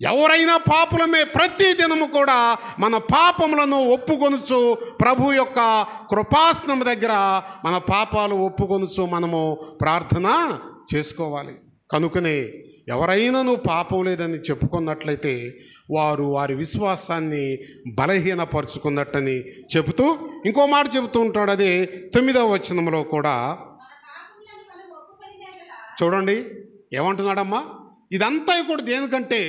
ఎవరైనా పాపులమే. ప్రతి దినము కూడా మన పాపములను ఒప్పుకొనుచు ప్రభు యొక్క కృపాసనం దగ్గర మన పాపాలు ఒప్పుకొనుచు మనము ప్రార్థన చేసుకోవాలి. కనుకనే ఎవరైనా నువ్వు పాపం లేదని చెప్పుకున్నట్లయితే వారి విశ్వాసాన్ని బలహీనపరుచుకున్నట్టని చెబుతూ ఇంకో మాట చెబుతూ ఉంటాడు. అదే 9వ వచనంలో కూడా చూడండి ఏమంటున్నాడమ్మా. ఇదంతా కూడా దేనికంటే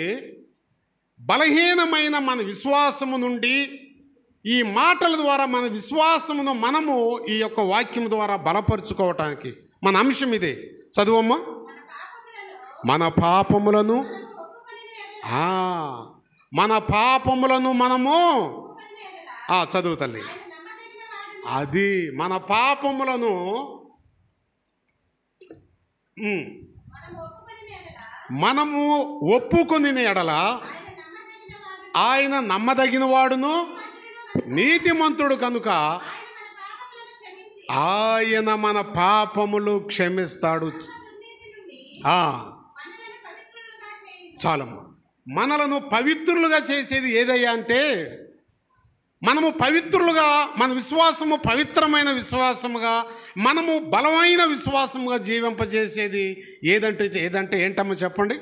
బలహీనమైన మన విశ్వాసము నుండి ఈ మాటల ద్వారా మన విశ్వాసమును మనము ఈ యొక్క వాక్యం ద్వారా బలపరుచుకోవటానికి మన అంశం ఇదే. చదువమ్మా. మన పాపములను మనము చదువు తల్లి. అది మన పాపములను మనము ఒప్పుకొని ఎడల ఆయన నమ్మదగిన వాడును నీతిమంతుడు కనుక ఆయన మన పాపములు క్షమిస్తాడు. చాలమ్మా. మనలను పవిత్రులుగా చేసేది ఏదయ్యా అంటే మనము పవిత్రులుగా, మన విశ్వాసము పవిత్రమైన విశ్వాసముగా, మనము బలమైన విశ్వాసముగా జీవింపజేసేది ఏదంటే ఏంటమ్మా చెప్పండి.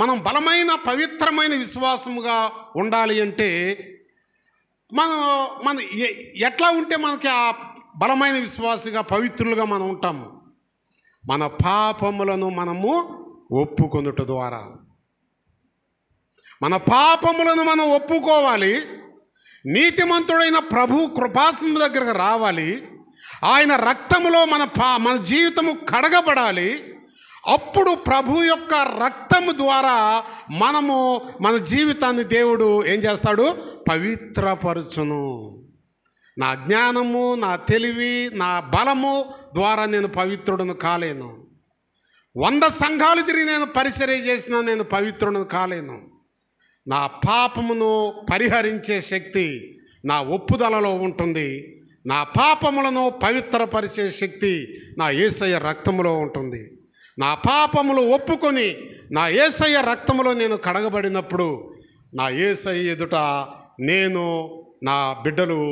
మనం బలమైన పవిత్రమైన విశ్వాసముగా ఉండాలి అంటే మన ఎట్లా ఉంటే మనకి ఆ బలమైన విశ్వాసగా పవిత్రులుగా మనం ఉంటాము. మన పాపములను మనము ఒప్పుకొనుట ద్వారా, మన పాపములను మనం ఒప్పుకోవాలి. నీతిమంతుడైన ప్రభు కృపాసనం దగ్గరకు రావాలి. ఆయన రక్తములో మన జీవితము కడగబడాలి. అప్పుడు ప్రభు యొక్క రక్తము ద్వారా మన జీవితాన్ని దేవుడు ఏం చేస్తాడు? పవిత్రపరచును. నా జ్ఞానము, నా తెలివి, నా బలము ద్వారా నేను పవిత్రుడను కాలేను. 100 సంఘాలు తిరిగి నేను పరిచర్య చేసినా నేను పవిత్రుడను కాలేను. నా పాపమును పరిహరించే శక్తి నా ఒప్పుదలలో ఉంటుంది. నా పాపములను పవిత్రపరిచే శక్తి నా యేసయ్య రక్తములో ఉంటుంది. నా పాపములు ఒప్పుకొని నా యేసయ్య రక్తములో నేను కడగబడినప్పుడు నా యేసయ్య ఎదుట నేను, నా బిడ్డలు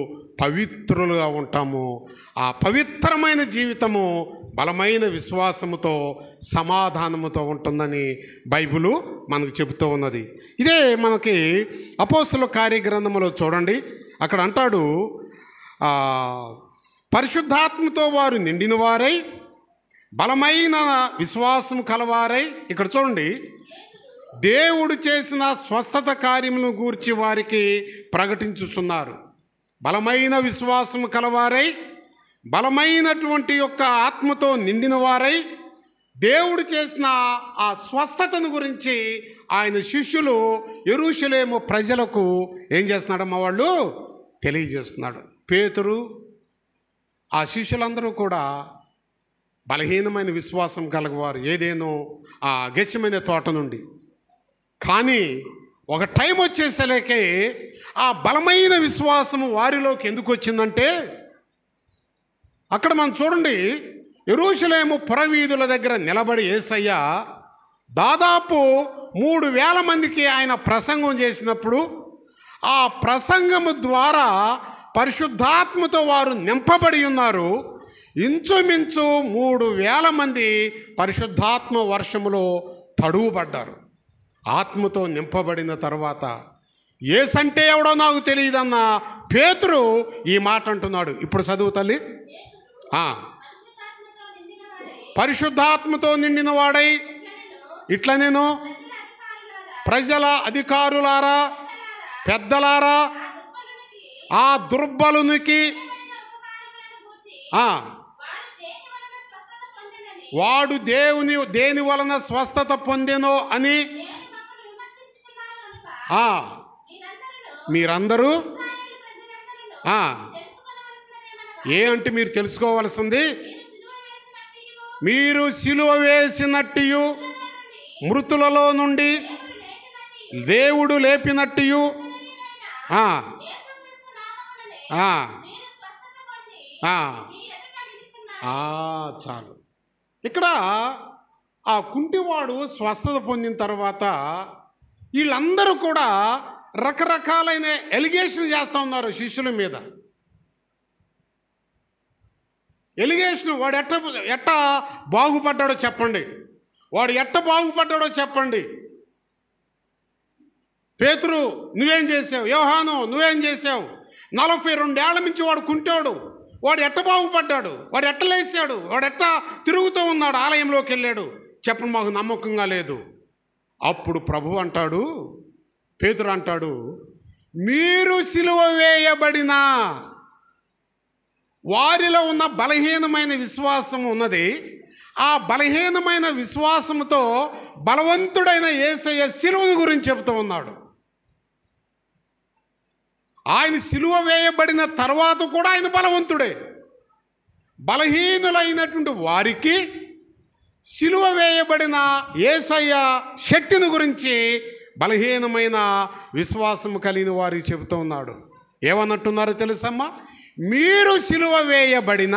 పవిత్రులుగా ఉంటాము. ఆ పవిత్రమైన జీవితము బలమైన విశ్వాసముతో, సమాధానముతో ఉంటుందని బైబిలు మనకు చెబుతూ ఉన్నది. ఇదే మనకి అపోస్తుల కార్యగ్రంథములో చూడండి, అక్కడ అంటాడు, పరిశుద్ధాత్మతో వారు నిండిన వారై బలమైన విశ్వాసం కలవారై, ఇక్కడ చూడండి, దేవుడు చేసిన స్వస్థత కార్యములను గూర్చి వారికి ప్రకటించుచున్నారు. బలమైన విశ్వాసం కలవారై, బలమైనటువంటి యొక్క ఆత్మతో నిండిన వారై దేవుడు చేసిన ఆ స్వస్థతను గురించి ఆయన శిష్యులు యెరూషలేము ప్రజలకు ఏం చేస్తున్నాడమ్మా? వాళ్ళు తెలియజేస్తున్నాడు. పేతురు, ఆ శిష్యులందరూ కూడా బలహీనమైన విశ్వాసం కలగవారు, ఏదేనో ఆ గెస్సిమనే తోట నుండి. కానీ ఒక టైం వచ్చేసరికి ఆ బలమైన విశ్వాసము వారిలోకి ఎందుకు వచ్చిందంటే, అక్కడ మనం చూడండి, యెరూషలేము పురవీధుల దగ్గర నిలబడి యేసయ్య దాదాపు 3,000 మందికి ఆయన ప్రసంగం చేసినప్పుడు, ఆ ప్రసంగము ద్వారా పరిశుద్ధాత్మతో వారు నింపబడి ఉన్నారు. ఇంచుమించు 3,000 మంది పరిశుద్ధాత్మ వర్షములో తడువుబడ్డారు. ఆత్మతో నింపబడిన తర్వాత యేసంటే ఎవడో నాకు తెలియదన్న పేతురు ఈ మాట అంటున్నాడు. ఇప్పుడు చదువు తల్లి. పరిశుద్ధాత్మతో నిండిన వాడై ఇట్లా నేను, ప్రజల అధికారులారా, పెద్దలారా, ఆ దుర్బలునికి వాడు దేని వలన స్వస్థత పొందెనో అని మీరందరూ ఏ అంటే మీరు తెలుసుకోవలసింది, మీరు సిలువ వేసినట్టు, మృతులలో నుండి దేవుడు లేపినట్టు చాలు. ఇక్కడ ఆ కుంటివాడు స్వస్థత పొందిన తర్వాత వీళ్ళందరూ కూడా రకరకాలైన ఎలిగేషన్ చేస్తూ ఉన్నారు శిష్యుల మీద. ఎలిగేషన్, వాడు ఎట్ట బాగుపడ్డాడో చెప్పండి, వాడు ఎట్ట బాగుపడ్డాడో చెప్పండి. పేతురు నువ్వేం చేసావు, యోహాను నువ్వేం చేసావు, 42 ఏళ్ల నుంచి వాడు కుంటాడు, వాడు ఎట్ట బాగుపడ్డాడు, వాడు ఎట్ట లేచాడు, వాడు ఎట్ట తిరుగుతూ ఉన్నాడు, ఆలయంలోకి వెళ్ళాడు, చెప్పండి, మాకు నమ్మకంగా లేదు. అప్పుడు ప్రభు అంటాడు, పేతురు అంటాడు, మీరు సిలువ వేయబడిన వారిలో ఉన్న బలహీనమైన విశ్వాసం ఉన్నది. ఆ బలహీనమైన విశ్వాసంతో బలవంతుడైన యేసయ్య సిలువ గురించి చెబుతూ ఉన్నాడు. ఆయన సిలువ వేయబడిన తర్వాత కూడా ఆయన బలవంతుడే. బలహీనులైనటువంటి వారికి సిలువ వేయబడిన యేసయ్య శక్తిని గురించి బలహీనమైన విశ్వాసం కలిగిన వారికి చెబుతూ ఉన్నాడు. ఏమన్నట్టున్నారో తెలుసమ్మా, మీరు సిలువ వేయబడిన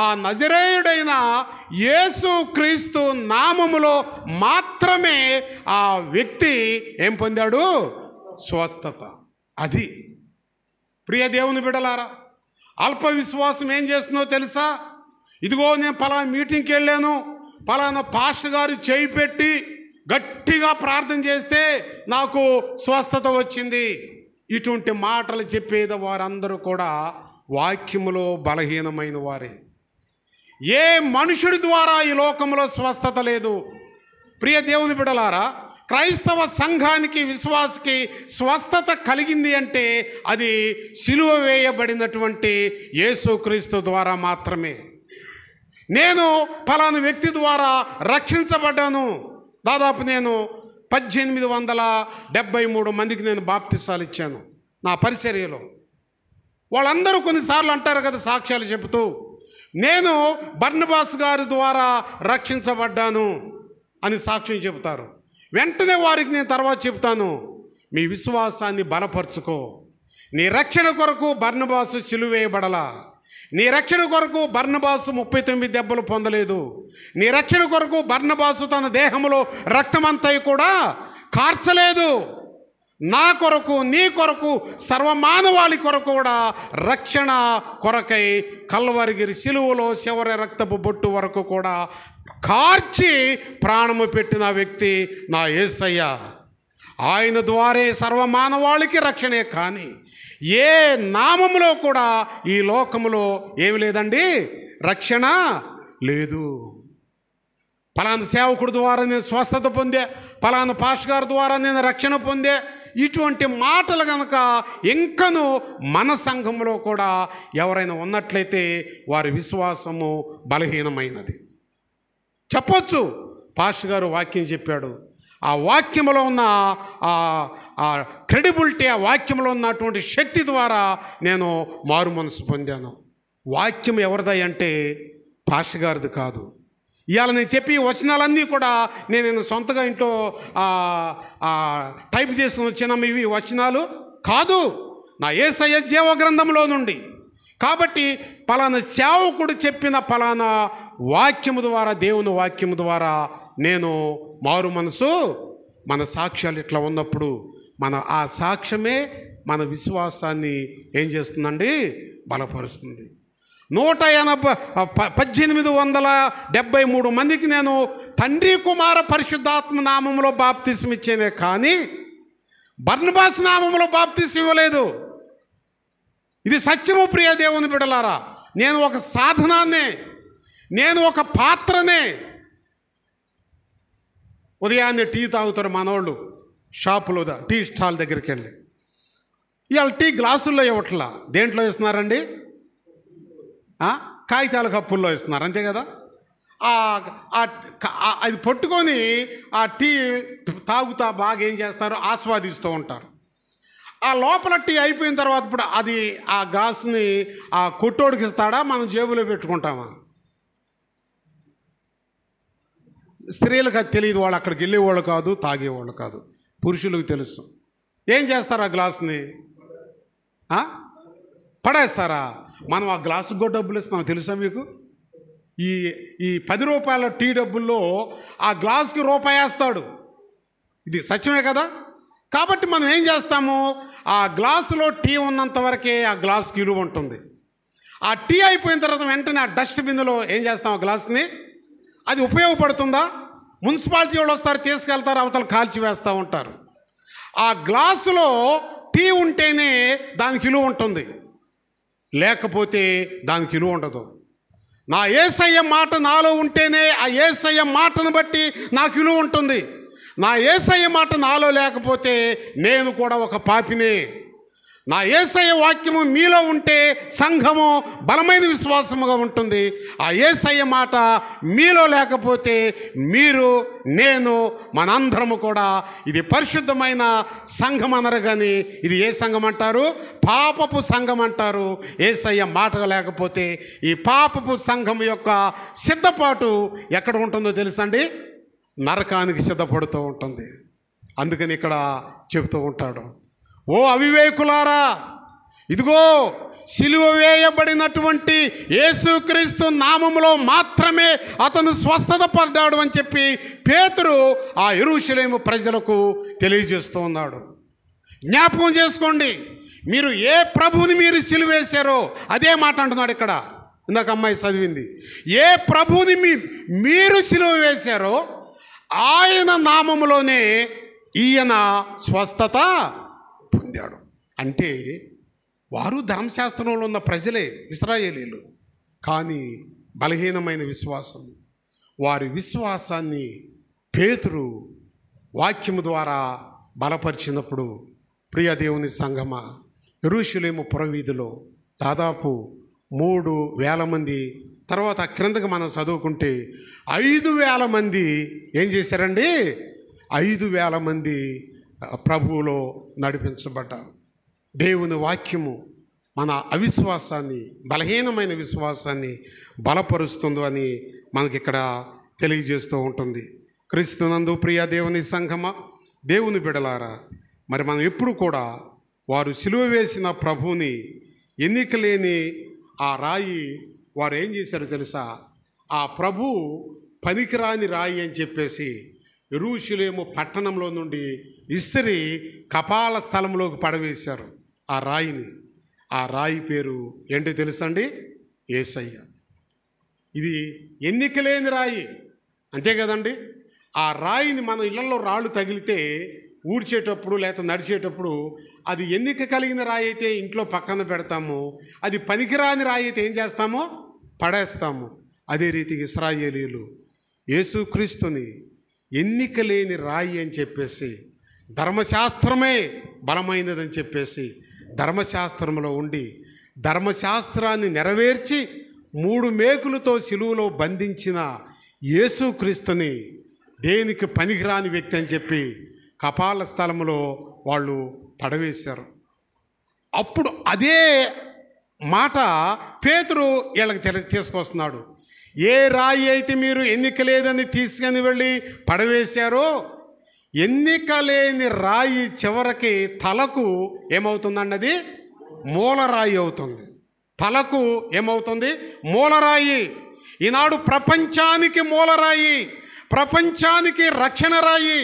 ఆ నజరేయుడైన యేసు క్రీస్తు నామములో మాత్రమే ఆ వ్యక్తి ఏం పొందాడు, స్వస్థత. అది ప్రియ దేవుని బిడ్డలారా, అల్ప విశ్వాసం ఏం చేస్తుందో తెలుసా? ఇదిగో నేను పలానా మీటింగ్కి వెళ్ళాను, పలానా పాస్టర్ గారు చేయి పెట్టి గట్టిగా ప్రార్థన చేస్తే నాకు స్వస్థత వచ్చింది. ఇటువంటి మాటలు చెప్పేది వారందరూ కూడా వాక్యములో బలహీనమైన వారే. ఏ మనుషుడి ద్వారా ఈ లోకంలో స్వస్థత లేదు. ప్రియ దేవుని బిడ్డలారా, క్రైస్తవ సంఘానికి, విశ్వాసకి స్వస్థత కలిగింది అంటే అది సిలువ వేయబడినటువంటి యేసుక్రీస్తు ద్వారా మాత్రమే. నేను ఫలానా వ్యక్తి ద్వారా రక్షించబడ్డాను. దాదాపు నేను 1873 మందికి నేను బాప్తిసాలు ఇచ్చాను నా పరిచర్యలో. వాళ్ళందరూ కొన్నిసార్లు అంటారు కదా సాక్ష్యాలు చెబుతూ, నేను బర్నబాస్ గారి ద్వారా రక్షించబడ్డాను అని సాక్ష్యం చెబుతారు. వెంటనే వారికి నేను తర్వాత చెబుతాను, మీ విశ్వాసాన్ని బలపరుచుకో. నీ రక్షణ కొరకు బర్నబాసు సిలువేయబడలా. నీ రక్షణ కొరకు బర్నబాసు 39 దెబ్బలు పొందలేదు. నీ రక్షణ కొరకు బర్నబాసు తన దేహంలో రక్తమంతా కూడా కార్చలేదు. నా కొరకు, నీ కొరకు, సర్వమానవాళి కొరకు కూడా రక్షణ కొరకై కల్వరిగిరి సిలువలో చివరి రక్తపు బొట్టు వరకు కూడా కార్చి ప్రాణము పెట్టిన వ్యక్తి నా యేసయ్య. ఆయన ద్వారే సర్వమానవాళికి రక్షణే. కానీ ఏ నామములో కూడా ఈ లోకములో ఏమి లేదండి, రక్షణ లేదు. పలానా సేవకుడు ద్వారా నేను స్వస్థత పొందే, పలానా పాస్టర్ గారి ద్వారా నేను రక్షణ పొందే, ఇటువంటి మాటలు కనుక ఇంకను మన సంఘంలో కూడా ఎవరైనా ఉన్నట్లయితే వారి విశ్వాసము బలహీనమైనది. చెప్పొచ్చు, పాస్టర్ గారు వాక్యం చెప్పాడు, ఆ వాక్యంలో ఉన్న ఆ క్రెడిబిలిటీ, ఆ వాక్యంలో ఉన్నటువంటి శక్తి ద్వారా నేను మారు మనసు పొందాను. వాక్యం ఎవరిదై అంటే పాస్టర్ గారిది కాదు. ఇవాళ నేను చెప్పి వచనాలన్నీ కూడా నేను సొంతగా ఇంట్లో టైప్ చేసుకుని వచ్చిన ఇవి వచనాలు కాదు, నా యేసయ్య జీవ గ్రంథంలో నుండి. కాబట్టి పలానా సేవకుడు చెప్పిన పలానా వాక్యము ద్వారా, దేవుని వాక్యము ద్వారా నేను మారు మనసు, మన సాక్ష్యాలు ఇట్లా ఉన్నప్పుడు ఆ సాక్ష్యమే మన విశ్వాసాన్ని ఏం చేస్తుందండి? బలపరుస్తుంది. 1873 మందికి నేను తండ్రి కుమార పరిశుద్ధాత్మ నామంలో బాప్తిసం ఇచ్చేనే కానీ బర్నబాస్ నామంలో బాప్తిసం ఇవ్వలేదు. ఇది సత్యము ప్రియ దేవుని బిడ్డలారా. నేను ఒక సాధనాన్నే, నేను ఒక పాత్రనే. ఉదయాన్నే టీ తాగుతారు మనోళ్ళు షాపులో, టీ స్టాల్ దగ్గరికి వెళ్ళి. ఇవాళ టీ గ్లాసుల్లో ఇవ్వట్లా, దేంట్లో ఇస్తున్నారండి? కాగితాల కప్పుల్లో ఇస్తున్నారు, అంతే కదా. అది పట్టుకొని ఆ టీ తాగుతా బాగా ఏం చేస్తారు? ఆస్వాదిస్తూ ఉంటారు. ఆ లోపల టీ అయిపోయిన తర్వాత ఇప్పుడు అది ఆ గ్లాసుని ఆ కొట్టోడికి ఇస్తాడా, మనం జేబులో పెట్టుకుంటామా? స్త్రీలకు అది తెలియదు, వాళ్ళు అక్కడికి వెళ్ళేవాళ్ళు కాదు, తాగేవాళ్ళు కాదు. పురుషులకు తెలుసు. ఏం చేస్తారు? ఆ గ్లాసుని పడేస్తారా? మనం ఆ గ్లాసుకు కూడా డబ్బులు ఇస్తున్నాం, తెలుసా మీకు? ఈ 10 రూపాయల టీ డబ్బుల్లో ఆ గ్లాసుకి రూపాయి వేస్తాడు. ఇది సత్యమే కదా. కాబట్టి మనం ఏం చేస్తాము? ఆ గ్లాసులో టీ ఉన్నంత వరకే ఆ గ్లాసుకి విలువ ఉంటుంది. ఆ టీ అయిపోయిన తర్వాత వెంటనే ఆ డస్ట్బిన్లో ఏం చేస్తాం? ఆ గ్లాసుని. అది ఉపయోగపడుతుందా? మున్సిపాలిటీ వాళ్ళు వస్తారు, తీసుకెళ్తారు, అవతల కాల్చి వేస్తూ ఉంటారు. ఆ గ్లాసులో టీ ఉంటేనే దానికి విలువ ఉంటుంది, లేకపోతే దానికి విలువ ఉండదు. నా యేసయ్య మాట నాలో ఉంటేనే ఆ యేసయ్య మాటను బట్టి నాకు విలువ ఉంటుంది. నా యేసయ్య మాట నాలో లేకపోతే నేను కూడా ఒక పాపినే. నా యేసయ్య వాక్యము మీలో ఉంటే సంఘము బలమైన విశ్వాసముగా ఉంటుంది. ఆ యేసయ్య మాట మీలో లేకపోతే మీరు, నేను, మనందరము కూడా ఇది పరిశుద్ధమైన సంఘం అనరు. కానీ ఇది ఏ సంఘం అంటారు? పాపపు సంఘం అంటారు. యేసయ్య మాట లేకపోతే ఈ పాపపు సంఘం యొక్క సిద్ధపాటు ఎక్కడ ఉంటుందో తెలుసండి? నరకానికి సిద్ధపడుతూ ఉంటుంది. అందుకని ఇక్కడ చెబుతూ ఉంటాడు, ఓ అవివేకులారా, ఇదిగో సిలువ వేయబడినటువంటి యేసుక్రీస్తు నామములో మాత్రమే అతను స్వస్థత పడ్డాడు అని చెప్పి పేతురు ఆ యెరూషలేము ప్రజలకు తెలియజేస్తూ ఉన్నాడు. జ్ఞాపకం చేసుకోండి, మీరు ఏ ప్రభువుని మీరు సిలువ వేశారో అదే మాట అంటున్నాడు ఇక్కడ. ఇందాక అమ్మాయి చదివింది, ఏ ప్రభువుని మీరు సిలువ వేశారో ఆయన నామములోనే ఈయన స్వస్థత పొందాడు. అంటే వారు ధర్మశాస్త్రంలో ఉన్న ప్రజలే, ఇశ్రాయేలీలు. కానీ బలహీనమైన విశ్వాసం, వారి విశ్వాసాన్ని పేతురు వాక్యము ద్వారా బలపరిచినప్పుడు, ప్రియ దేవుని సంఘమా, యెరూషలేము పురవీధిలో దాదాపు 3,000 మంది, తర్వాత క్రిందకి మనం చదువుకుంటే 5,000 మంది ఏం చేశారండి? 5,000 మంది ప్రభువులో నడిపించబడ్డారు. దేవుని వాక్యము మన అవిశ్వాసాన్ని, బలహీనమైన విశ్వాసాన్ని బలపరుస్తుంది అని మనకిక్కడ తెలియజేస్తూ ఉంటుంది. క్రీస్తునందు ప్రియ దేవుని సంఘమా, దేవుని బిడలారా, మరి మనం ఎప్పుడు కూడా వారు సిలువ వేసిన ప్రభువుని, ఎన్నిక లేని ఆ రాయి వారు ఏం చేశారో తెలుసా? ఆ ప్రభు పనికిరాని రాయి అని చెప్పేసి యెరూషలేము పట్టణంలో నుండి ఇసిరి కపాల స్థలంలోకి పడవేశారు ఆ రాయిని. ఆ రాయి పేరు ఏంటో తెలుసండి? యేసయ్య. ఇది ఎన్నిక లేని రాయి, అంతే కదండి. ఆ రాయిని మన ఇళ్లలో రాళ్ళు తగిలితే ఊడ్చేటప్పుడు లేకపోతే నడిచేటప్పుడు అది ఎన్నిక కలిగిన రాయి అయితే ఇంట్లో పక్కన పెడతాము, అది పనికిరాని రాయి అయితే ఏం చేస్తామో? పడేస్తాము. అదే రీతికి ఇశ్రాయేలీయులు యేసుక్రీస్తుని ఎన్నిక లేని రాయి అని చెప్పేసి, ధర్మశాస్త్రమే బలమైనదని చెప్పేసి ధర్మశాస్త్రంలో ఉండి ధర్మశాస్త్రాన్ని నెరవేర్చి 3 మేకులతో సిలువలో బంధించిన యేసుక్రీస్తుని దేనికి పనికిరాని వ్యక్తి అని చెప్పి కపాల స్థలంలో వాళ్ళు పడవేశారు. అప్పుడు అదే మాట పేతురు వీళ్ళకి తీసుకొస్తున్నాడు. ఏ రాయి అయితే మీరు ఎన్నిక లేదని తీసుకొని వెళ్ళి పడవేశారో, ఎన్నిక లేని రాయి చివరికి తలకు ఏమవుతుందన్నది మూలరాయి అవుతుంది. తలకు ఏమవుతుంది? మూలరాయి. ఈనాడు ప్రపంచానికి మూలరాయి, ప్రపంచానికి రక్షణ రాయి,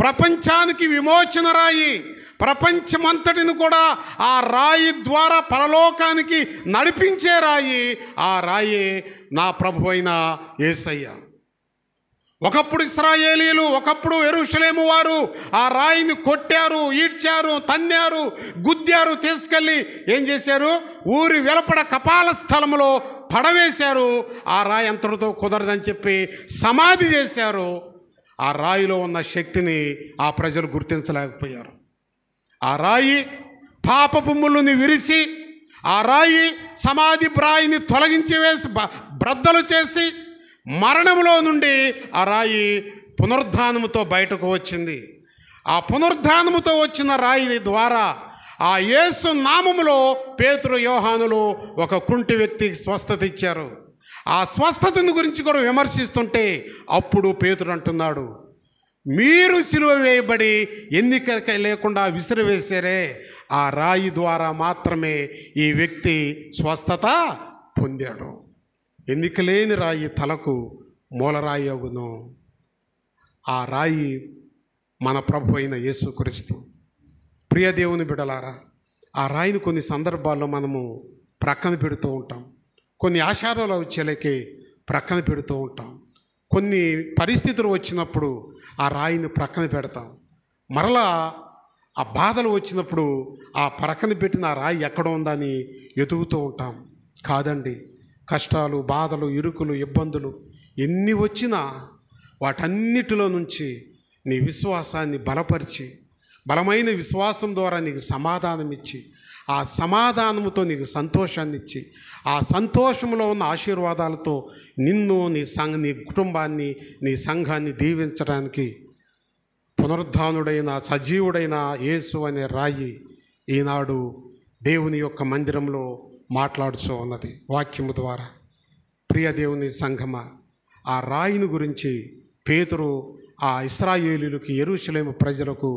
ప్రపంచానికి విమోచన రాయి, ప్రపంచమంతటిని కూడా ఆ రాయి ద్వారా పరలోకానికి నడిపించే రాయి. ఆ రాయి నా ప్రభు అయిన యేసయ్య. ఒకప్పుడు ఇశ్రాయేలీయులు, ఒకప్పుడు యెరూషలేము వారు ఆ రాయిని కొట్టారు, ఈడ్చారు, తన్నారు, గుద్దారు, తీసుకెళ్ళి ఏం చేశారు? ఊరి వెలుపడ కపాల స్థలంలో పడవేశారు. ఆ రాయి అంతటితో కుదరదని చెప్పి సమాధి చేశారు. ఆ రాయిలో ఉన్న శక్తిని ఆ ప్రజలు గుర్తించలేకపోయారు. ఆ రాయి పాపపు ముళ్ళుని విరిసి, ఆ రాయి సమాధి రాయిని తొలగించి వేసి బ్రద్దలు చేసి, మరణంలో నుండి ఆ రాయి పునరుద్ధానముతో బయటకు వచ్చింది. ఆ పునరుద్ధానముతో వచ్చిన రాయి ద్వారా ఆ యేసు నామములో పేతురు, యోహానులు ఒక కుంటి వ్యక్తికి స్వస్థత ఇచ్చారు. ఆ స్వస్థతను గురించి కూడా విమర్శిస్తుంటే అప్పుడు పేతురు అంటున్నాడు, మీరు సిలువ వేయబడి ఎన్నిక లేకుండా విసిరివేశారే, ఆ రాయి ద్వారా మాత్రమే ఈ వ్యక్తి స్వస్థత పొందాడు. ఎన్నిక లేని రాయి తలకు మూలరాయి అగును. ఆ రాయి మన ప్రభు అయిన యేసుక్రీస్తు. ప్రియ దేవుని బిడ్డలారా, ఆ రాయిని కొన్ని సందర్భాల్లో మనము ప్రక్కన పెడుతూ ఉంటాం. కొన్ని ఆచారాలు వచ్చేలకి ప్రక్కన పెడుతూ ఉంటాం. కొన్ని పరిస్థితులు వచ్చినప్పుడు ఆ రాయిని ప్రక్కన పెడతాం. మరలా ఆ బాధలు వచ్చినప్పుడు ఆ ప్రక్కన పెట్టిన ఆ రాయి ఎక్కడ ఉందని ఎదుగుతూ ఉంటాం. కాదండి, కష్టాలు, బాధలు, ఇరుకులు, ఇబ్బందులు ఎన్ని వచ్చినా వాటన్నిటిలో నుంచి నీ విశ్వాసాన్ని బలపరిచి, బలమైన విశ్వాసం ద్వారా నీకు సమాధానం ఇచ్చి, ఆ సమాధానముతో నీకు సంతోషాన్ని ఇచ్చి, ఆ సంతోషంలో ఉన్న ఆశీర్వాదాలతో నిన్ను, నీ కుటుంబాన్ని, నీ సంఘాన్ని దీవించడానికి పునరుద్ధానుడైన సజీవుడైన యేసు అనే రాయి ఈనాడు దేవుని యొక్క మందిరంలో మాట్లాడుతూ ఉన్నది వాక్యము ద్వారా. ప్రియ దేవుని సంఘమా, ఆ రాయిని గురించి పేతురు ఆ ఇశ్రాయేలీయులకి, యెరూషలేము ప్రజలకు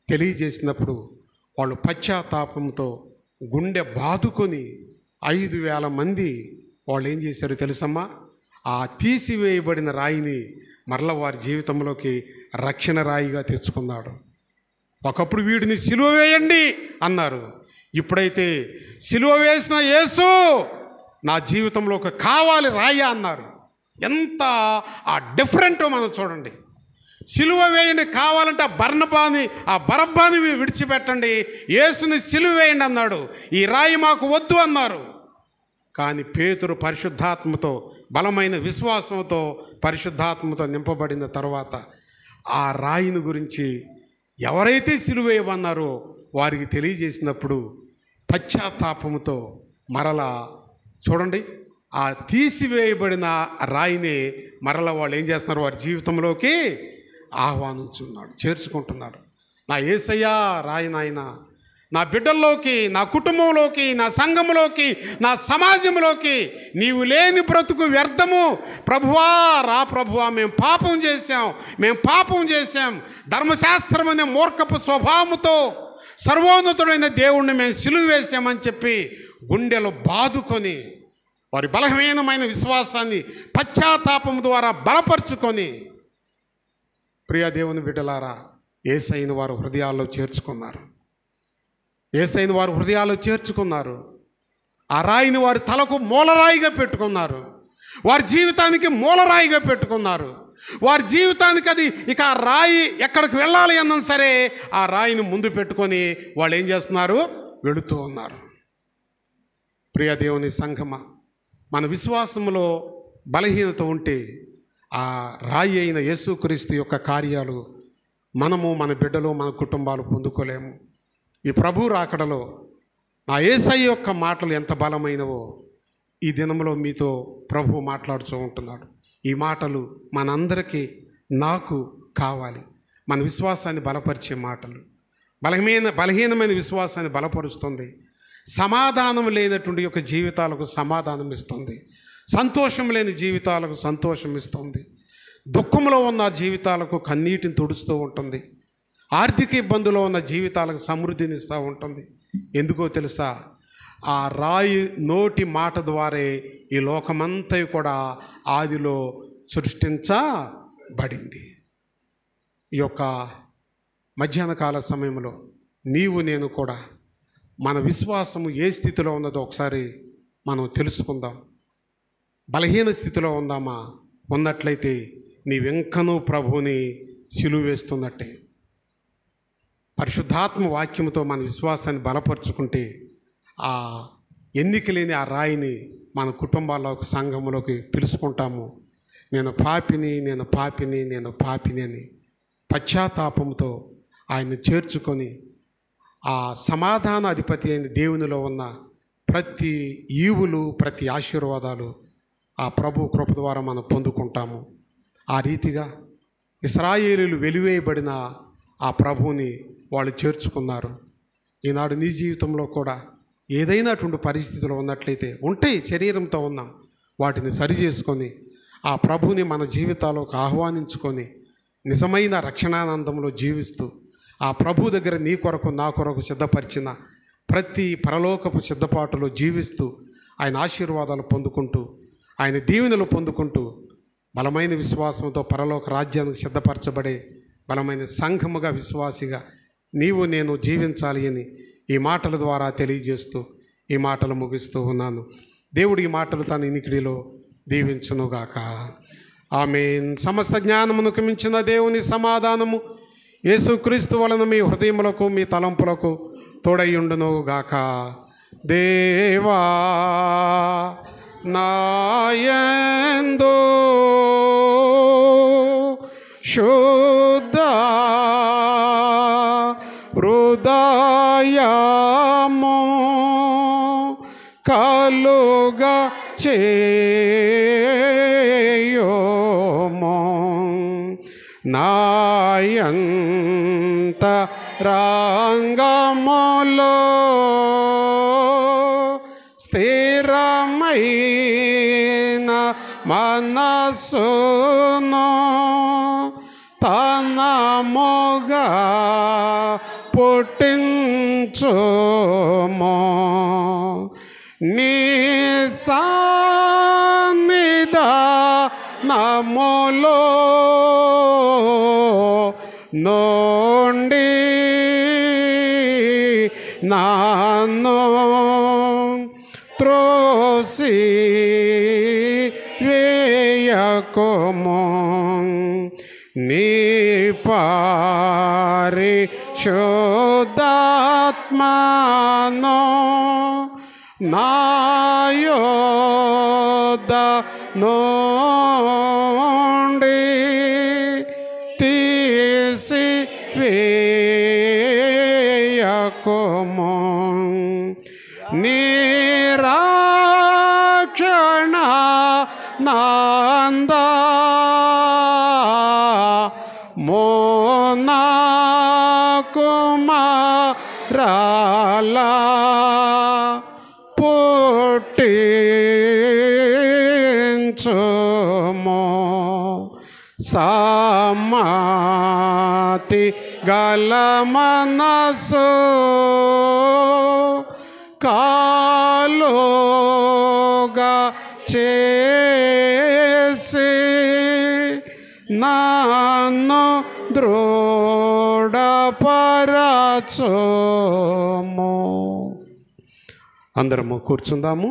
తెలియజేసినప్పుడు వాళ్ళు పశ్చాత్తాపంతో గుండె బాదుకొని 5,000 మంది వాళ్ళు ఏం చేశారు తెలుసమ్మా? ఆ తీసివేయబడిన రాయిని మరల వారి జీవితంలోకి రక్షణ రాయిగా తెచ్చుకున్నాడు. ఒకప్పుడు వీడిని సిలువ వేయండి అన్నారు. ఇప్పుడైతే సిలువ వేసిన యేసు నా జీవితంలోకి కావాలి రాయ అన్నారు. ఎంత ఆ డిఫరెంటో మనం చూడండి. సిలువ వేయండి కావాలంటే ఆ బరబ్బాని విడిచిపెట్టండి, యేసుని సిలువ వేయండి అన్నాడు. ఈ రాయి మాకు వద్దు అన్నారు. కానీ పేతురు పరిశుద్ధాత్మతో, బలమైన విశ్వాసంతో, పరిశుద్ధాత్మతో నింపబడిన తర్వాత ఆ రాయిని గురించి ఎవరైతే సిలువ వేయమన్నారో వారికి తెలియజేసినప్పుడు పశ్చాత్తాపముతో మరలా చూడండి, ఆ తీసివేయబడిన రాయిని మరల వాళ్ళు ఏం చేస్తున్నారు? వారి జీవితంలోకి ఆహ్వానించున్నాడు, చేర్చుకుంటున్నాడు. నా యేసయ్యా రాయి నాయన, నా బిడ్డల్లోకి, నా కుటుంబంలోకి, నా సంఘంలోకి, నా సమాజంలోకి నీవు లేని బ్రతుకు వ్యర్థము ప్రభువా, రా ప్రభువా, మేము పాపం చేశాం, ధర్మశాస్త్రం అనే మూర్ఖపు స్వభావముతో సర్వోన్నతుడైన దేవుణ్ణి మేము సిలువ వేశామని చెప్పి గుండెలు బాదుకొని వారి బలహీనమైన విశ్వాసాన్ని పశ్చాత్తాపం ద్వారా బలపరుచుకొని, ప్రియ దేవుని బిడ్డలారా, యేసయ్యను వారు హృదయాల్లో చేర్చుకున్నారు. ఆ రాయిని వారి తలకు మూలరాయిగా పెట్టుకున్నారు. వారి జీవితానికి మూలరాయిగా పెట్టుకున్నారు. వారి జీవితానికి అది ఇక ఆ రాయి ఎక్కడికి వెళ్ళాలి అన్నా సరే ఆ రాయిని ముందు పెట్టుకొని వాళ్ళు ఏం చేస్తున్నారు? వెళుతూ ఉన్నారు. ప్రియ దేవుని సంఘమా, మన విశ్వాసంలో బలహీనత ఉంటే ఆ రాయి అయిన యేసుక్రీస్తు యొక్క కార్యాలు మనము, మన బిడ్డలు, మన కుటుంబాలు పొందుకోలేము. ఈ ప్రభు రాకడలో నా యేసయ్య యొక్క మాటలు ఎంత బలమైనవో ఈ దినంలో మీతో ప్రభు మాట్లాడుతూ ఉంటున్నాడు. ఈ మాటలు మనందరికీ, నాకు కావాలి. మన విశ్వాసాన్ని బలపరిచే మాటలు, బలహీనమైన విశ్వాసాన్ని బలపరుస్తుంది. సమాధానం లేనటువంటి యొక్క జీవితాలకు సమాధానం ఇస్తుంది. సంతోషం లేని జీవితాలకు సంతోషం ఇస్తుంది. దుఃఖంలో ఉన్న జీవితాలకు కన్నీటిని తుడుస్తూ ఉంటుంది. ఆర్థిక ఇబ్బందులో ఉన్న జీవితాలకు సమృద్ధిని ఇస్తూ ఉంటుంది. ఎందుకో తెలుసా? ఆ రాయి నోటి మాట ద్వారే ఈ లోకమంతా కూడా ఆదిలో సృష్టించబడింది. ఈ యొక్క మధ్యాహ్న కాల సమయంలో నీవు నేను కూడా మన విశ్వాసము ఏ స్థితిలో ఉన్నదో ఒకసారి మనం తెలుసుకుందాం. బలహీన స్థితిలో ఉందామా? ఉన్నట్లయితే నీవెంకనూ ప్రభువుని సిలువ వేస్తున్నట్టే. పరిశుద్ధాత్మ వాక్యముతో మన విశ్వాసాన్ని బలపరుచుకుంటే ఆ ఎన్నిక లేని ఆ రాయిని మన కుటుంబాల్లోకి, సంఘంలోకి పిలుచుకుంటాము. నేను పాపిని, నేను పాపిని, నేను పాపిని అని పశ్చాత్తాపంతో ఆయన్ని చేర్చుకొని ఆ సమాధాన అధిపతి అయిన దేవునిలో ఉన్న ప్రతి ఈవులు, ప్రతి ఆశీర్వాదాలు ఆ ప్రభు కృప ద్వారా మనం పొందుకుంటాము. ఆ రీతిగా ఇశ్రాయేలీయులు వెలివేయబడిన ఆ ప్రభువుని వాళ్ళు చేర్చుకున్నారు. ఈనాడు నీ జీవితంలో కూడా ఏదైనా అటువంటి పరిస్థితులు ఉన్నట్లయితే ఉంటాయి, శరీరంతో ఉన్నాం, వాటిని సరిచేసుకొని ఆ ప్రభువుని మన జీవితాల్లోకి ఆహ్వానించుకొని నిజమైన రక్షణానందంలో జీవిస్తూ ఆ ప్రభు దగ్గర నీ కొరకు నా కొరకు సిద్ధపరిచిన ప్రతి పరలోకపు సిద్ధపాటులో జీవిస్తూ ఆయన ఆశీర్వాదాలు పొందుకుంటూ ఆయన దీవెనలు పొందుకుంటూ బలమైన విశ్వాసంతో పరలోక రాజ్యానికి సిద్ధపరచబడే బలమైన సంఘముగా, విశ్వాసిగా నీవు నేను జీవించాలి అని ఈ మాటల ద్వారా తెలియజేస్తూ ఈ మాటలు ముగిస్తూ ఉన్నాను. దేవుడు ఈ మాటలు తన ఇనికిడిలో దీవించునుగాక. ఆమేన్. సమస్త జ్ఞానమునకు మించిన దేవుని సమాధానము యేసుక్రీస్తు వలన మీ హృదయములకు, మీ తలంపులకు తోడైయుండునుగాక. దేవా నాయందు శుద్ధ హృదయము కలుగా చేయుము, నాయంత రంగములో స్థిరమైన మనసును తనముగా పుట్టించుము, నీ సన్నిధానములో నుండి నన్ను త్రోసి వేయకుము, నీ పరిశుద్ధాత్మను నా యొద్ద నుండి తీసి వేయకుము, నిరాక్షణ నంద మోనా కుమారాలా పుట్టించుము, సమ్మతి గల మనసు కాలుగా చేసి నన్ను దృఢపరచుము. అందరము కూర్చుందాము.